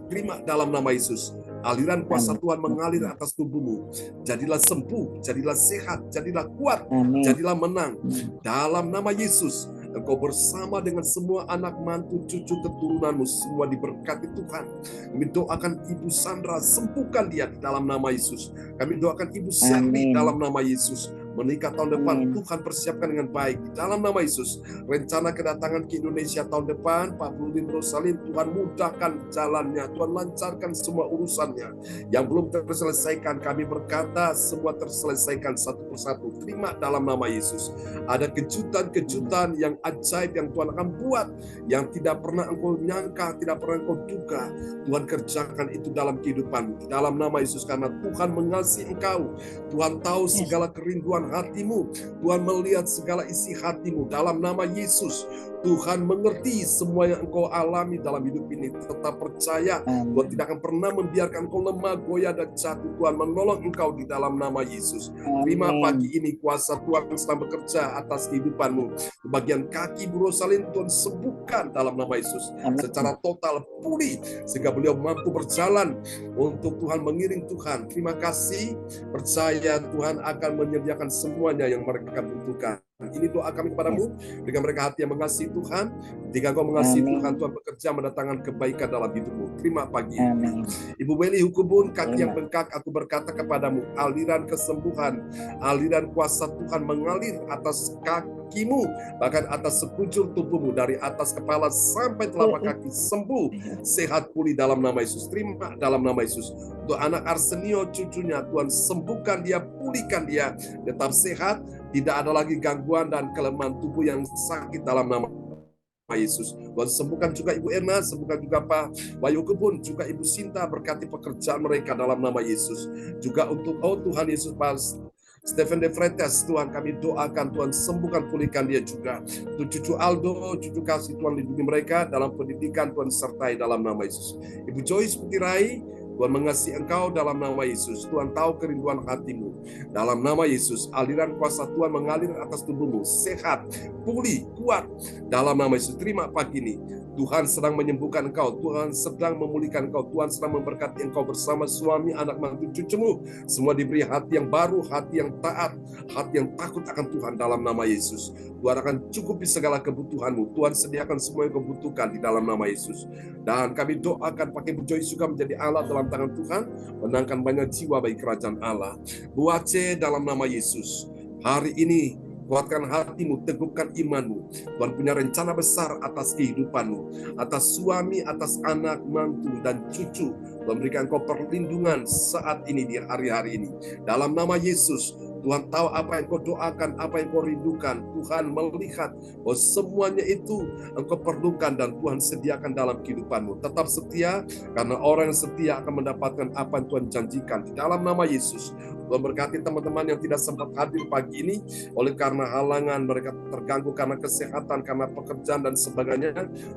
Speaker 1: Terima dalam nama Yesus. Aliran kuasa Tuhan mengalir atas tubuhmu. Jadilah sembuh, jadilah sehat, jadilah kuat, jadilah menang. Dalam nama Yesus, engkau bersama dengan semua anak mantu, cucu, keturunanmu, semua diberkati Tuhan. Kami doakan Ibu Sandra, sembuhkan dia di dalam nama Yesus. Kami doakan Ibu Sandy dalam nama Yesus. Menikah tahun depan, Tuhan persiapkan dengan baik di dalam nama Yesus. Rencana kedatangan ke Indonesia tahun depan, Pak Brudin Rosalin, Tuhan mudahkan jalannya, Tuhan lancarkan semua urusannya. Yang belum terselesaikan, kami berkata semua terselesaikan satu persatu. Terima dalam nama Yesus. Ada kejutan-kejutan yang ajaib yang Tuhan akan buat, yang tidak pernah engkau nyangka, tidak pernah engkau duga. Tuhan kerjakan itu dalam kehidupanmu. Dalam nama Yesus, karena Tuhan mengasihi engkau. Tuhan tahu segala kerinduan hatimu. Tuhan melihat segala isi hatimu. Dalam nama Yesus, Tuhan mengerti semua yang engkau alami dalam hidup ini. Tetap percaya, Tuhan tidak akan pernah membiarkan engkau lemah, goyah, dan jatuh. Tuhan menolong engkau di dalam nama Yesus. Terima pagi ini kuasa Tuhan sedang bekerja atas kehidupanmu. Bagian kaki Bu Rosalin, Tuhan sembuhkan dalam nama Yesus. Secara total pulih, sehingga beliau mampu berjalan untuk Tuhan, mengiring Tuhan. Terima kasih, percaya Tuhan akan menyediakan semuanya yang mereka butuhkan. Ini doa kami kepadamu, berikan mereka hati yang mengasihi Tuhan. Jika engkau mengasihi Tuhan, Tuhan bekerja mendatangkan kebaikan dalam hidupmu. Terima pagi. Ibu Meli Hukubun, kaki yang bengkak, aku berkata kepadamu, aliran kesembuhan, aliran kuasa Tuhan mengalir atas kakimu, bahkan atas sekujur tubuhmu, dari atas kepala sampai telapak kaki, sembuh, sehat, pulih dalam nama Yesus. Terima dalam nama Yesus. Untuk anak Arsenio, cucunya, Tuhan sembuhkan dia, pulihkan dia, tetap sehat, tidak ada lagi gangguan dan kelemahan tubuh yang sakit dalam nama Yesus. Tuhan sembuhkan juga Ibu Erna, sembuhkan juga Pak Bayu Kebun, juga Ibu Sinta, berkati pekerjaan mereka dalam nama Yesus. Juga untuk Tuhan Yesus, Pak Stephen De Freitas, Tuhan kami doakan, Tuhan sembuhkan, pulihkan dia juga. Untuk cucu Aldo, cucu kasih, Tuhan lindungi mereka dalam pendidikan, Tuhan sertai dalam nama Yesus. Ibu Joyce Putirai, Tuhan mengasihi engkau dalam nama Yesus. Tuhan tahu kerinduan hatimu. Dalam nama Yesus, aliran kuasa Tuhan mengalir atas tubuhmu. Sehat, pulih, kuat. Dalam nama Yesus, terima pagi ini. Tuhan sedang menyembuhkan engkau. Tuhan sedang memulihkan engkau. Tuhan sedang memberkati engkau bersama suami, anak, mantu, cucumu. Semua diberi hati yang baru, hati yang taat, hati yang takut akan Tuhan dalam nama Yesus. Tuhan akan cukupi segala kebutuhanmu. Tuhan sediakan semua yang kau butuhkan di dalam nama Yesus. Dan kami doakan pakai Bu Joyce juga menjadi alat dalam tangan Tuhan, menangkan banyak jiwa bagi kerajaan Allah. Bu Aceh dalam nama Yesus. Hari ini kuatkan hatimu, teguhkan imanmu. Tuhan punya rencana besar atas kehidupanmu, atas suami, atas anak, mantu, dan cucu. Tuhan berikan engkau perlindungan saat ini di hari-hari ini. Dalam nama Yesus, Tuhan tahu apa yang kau doakan, apa yang kau rindukan. Tuhan melihat bahwa semuanya itu engkau perlukan dan Tuhan sediakan dalam kehidupanmu. Tetap setia, karena orang yang setia akan mendapatkan apa yang Tuhan janjikan. Di dalam nama Yesus, Tuhan berkati teman-teman yang tidak sempat hadir pagi ini oleh karena halangan, mereka terganggu karena kesehatan, karena pekerjaan dan sebagainya.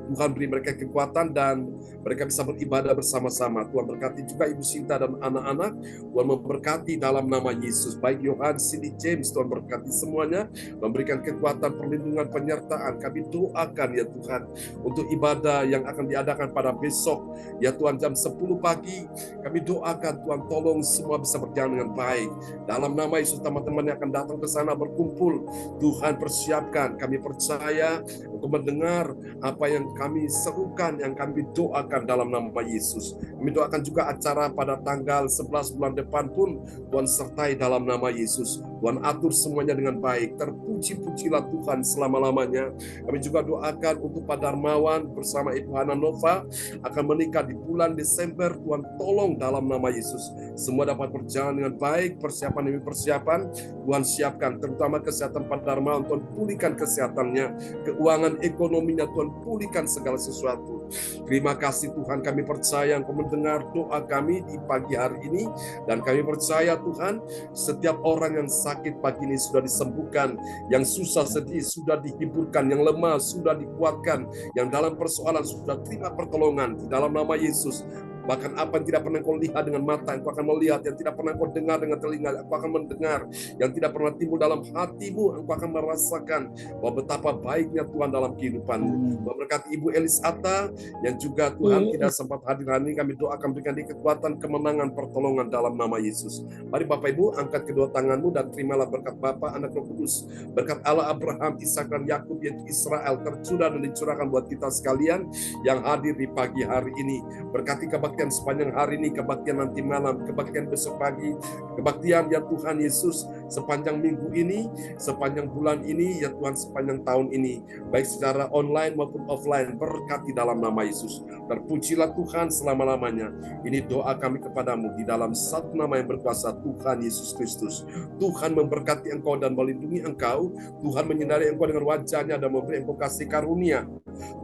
Speaker 1: Tuhan beri mereka kekuatan dan mereka bisa beribadah bersama-sama. Tuhan berkati juga Ibu Sinta dan anak-anak. Tuhan memberkati dalam nama Yesus. Baik Yohan, Cindy, James, Tuhan berkati semuanya, memberikan kekuatan, perlindungan, penyertaan. Kami doakan ya Tuhan untuk ibadah yang akan diadakan pada besok. Ya Tuhan, jam 10 pagi, kami doakan Tuhan tolong semua bisa berjalan dengan baik. Dalam nama Yesus, teman-teman yang akan datang ke sana berkumpul, Tuhan persiapkan. Kami percaya untuk mendengar apa yang kami serukan, yang kami doakan dalam nama Yesus. Kami doakan juga acara pada tanggal 11 bulan depan pun Tuhan sertai dalam nama Yesus. Tuhan atur semuanya dengan baik. Terpuji-pujilah Tuhan selama-lamanya. Kami juga doakan untuk Pak Darmawan bersama Ibu Hana Nova akan menikah di bulan Desember. Tuhan tolong dalam nama Yesus. Semua dapat berjalan dengan baik. Persiapan demi persiapan Tuhan siapkan. Terutama kesehatan Pak Darmawan. Tuhan pulihkan kesehatannya. Keuangan ekonominya Tuhan pulihkan segala sesuatu. Terima kasih Tuhan, kami percaya Engkau mendengar doa kami di pagi hari ini. Dan kami percaya Tuhan, setiap orang yang sakit pagi ini sudah disembuhkan, yang susah sedih sudah dihiburkan, yang lemah sudah dikuatkan, yang dalam persoalan sudah terima pertolongan di dalam nama Yesus. Bahkan apa yang tidak pernah kau lihat dengan mata, engkau akan melihat. Yang tidak pernah kau dengar dengan telinga, engkau akan mendengar. Yang tidak pernah timbul dalam hatimu, engkau akan merasakan bahwa betapa baiknya Tuhan dalam kehidupanmu. Memberkati Ibu Elis Atta, yang juga Tuhan tidak sempat hadir hari ini, kami doakan berikan dia kekuatan, kemenangan, pertolongan dalam nama Yesus. Mari Bapak Ibu, angkat kedua tanganmu dan terimalah berkat Bapa, Anak, Roh Kudus. Berkat Allah Abraham, Ishak dan Yakub, yaitu Israel, tercurah dan dicurahkan buat kita sekalian yang hadir di pagi hari ini. Berkati kebaktian sepanjang hari ini, kebaktian nanti malam, kebaktian besok pagi, kebaktian ya Tuhan Yesus sepanjang minggu ini, sepanjang bulan ini, ya Tuhan sepanjang tahun ini, baik secara online maupun offline. Berkati dalam nama Yesus. Terpujilah Tuhan selama-lamanya. Ini doa kami kepadamu di dalam satu nama yang berkuasa, Tuhan Yesus Kristus. Tuhan memberkati engkau dan melindungi engkau. Tuhan menyinari engkau dengan wajahnya dan memberi engkau kasih karunia.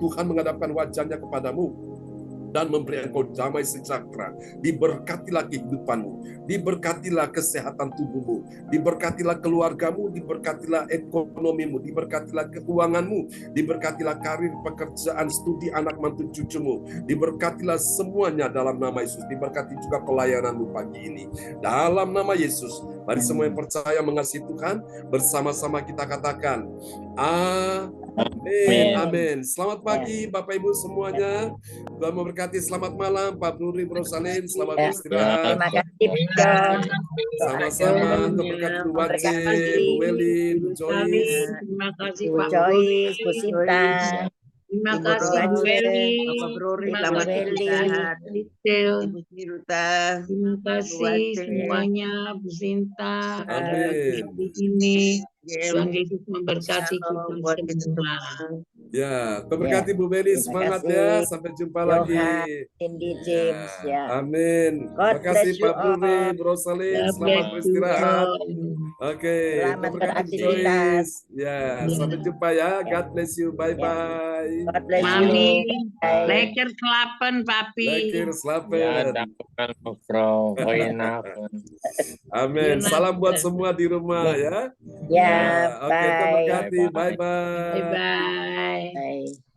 Speaker 1: Tuhan menghadapkan wajahnya kepadamu dan memberi engkau damai sejahtera. Diberkatilah kehidupanmu, diberkatilah kesehatan tubuhmu, diberkatilah keluargamu, diberkatilah ekonomimu, diberkatilah keuanganmu, diberkatilah karir, pekerjaan, studi anak mantu cucumu, diberkatilah semuanya dalam nama Yesus. Diberkati juga pelayananmu pagi ini dalam nama Yesus. Mari semua yang percaya mengasihi Tuhan, bersama-sama kita katakan amin, amin. Selamat pagi Bapak Ibu semuanya. Tuhan memberkati. Selamat malam Pak Nuri, Bro Salim. Selamat beristirahat.
Speaker 3: Terima kasih John.
Speaker 1: Sama-sama. Untuk berkat Bu Wace, Bu Weli, Bu Joyce.
Speaker 2: Terima kasih
Speaker 3: Bu
Speaker 2: Pak
Speaker 3: Joyce, Bu Sinta,
Speaker 2: Terima
Speaker 3: Ibu
Speaker 2: kasih Bu
Speaker 3: Roace,
Speaker 2: Weli.
Speaker 6: Bapak Bruri,
Speaker 2: Terima
Speaker 6: selamat
Speaker 2: kasih
Speaker 3: Weli.
Speaker 6: istirahat.
Speaker 2: Detail.
Speaker 6: Ibu Siruta,
Speaker 2: Terima kasih
Speaker 6: Wace.
Speaker 2: semuanya, Bu Sinta,
Speaker 1: Amin.
Speaker 2: di ini.
Speaker 6: Jem,
Speaker 2: Tuhan Yesus memberkati kita
Speaker 6: shalom buat kita
Speaker 2: semua.
Speaker 6: semua.
Speaker 1: Ya, memberkati Bu Weli.
Speaker 3: Terima
Speaker 1: Semangat
Speaker 3: kasih.
Speaker 1: ya. Sampai jumpa
Speaker 3: Johan,
Speaker 1: lagi.
Speaker 3: Cindy, James, ya.
Speaker 1: Amin.
Speaker 3: God
Speaker 1: Terima kasih
Speaker 3: bless you
Speaker 1: Pak Bruri,
Speaker 3: all.
Speaker 1: Bro Salim.
Speaker 2: God
Speaker 1: Selamat
Speaker 2: bless you
Speaker 1: beristirahat.
Speaker 2: all.
Speaker 1: Oke,
Speaker 3: Selamat
Speaker 1: memberkati
Speaker 3: beraktivitas.
Speaker 1: Joyce. Ya, sampai jumpa ya. God bless you. Bye-bye.
Speaker 3: God bless you.
Speaker 2: Mami,
Speaker 3: Bye.
Speaker 2: lekker slapen, papi.
Speaker 1: Lekker
Speaker 4: Ya,
Speaker 1: slapen.
Speaker 4: dapat mevrouw. Goedenavond.
Speaker 1: Amin. Salam buat semua di rumah ya.
Speaker 3: Ya,
Speaker 1: Oke, Tuhan
Speaker 3: bye.
Speaker 1: berkati. Bye-bye.
Speaker 2: Bye-bye.
Speaker 3: Bye.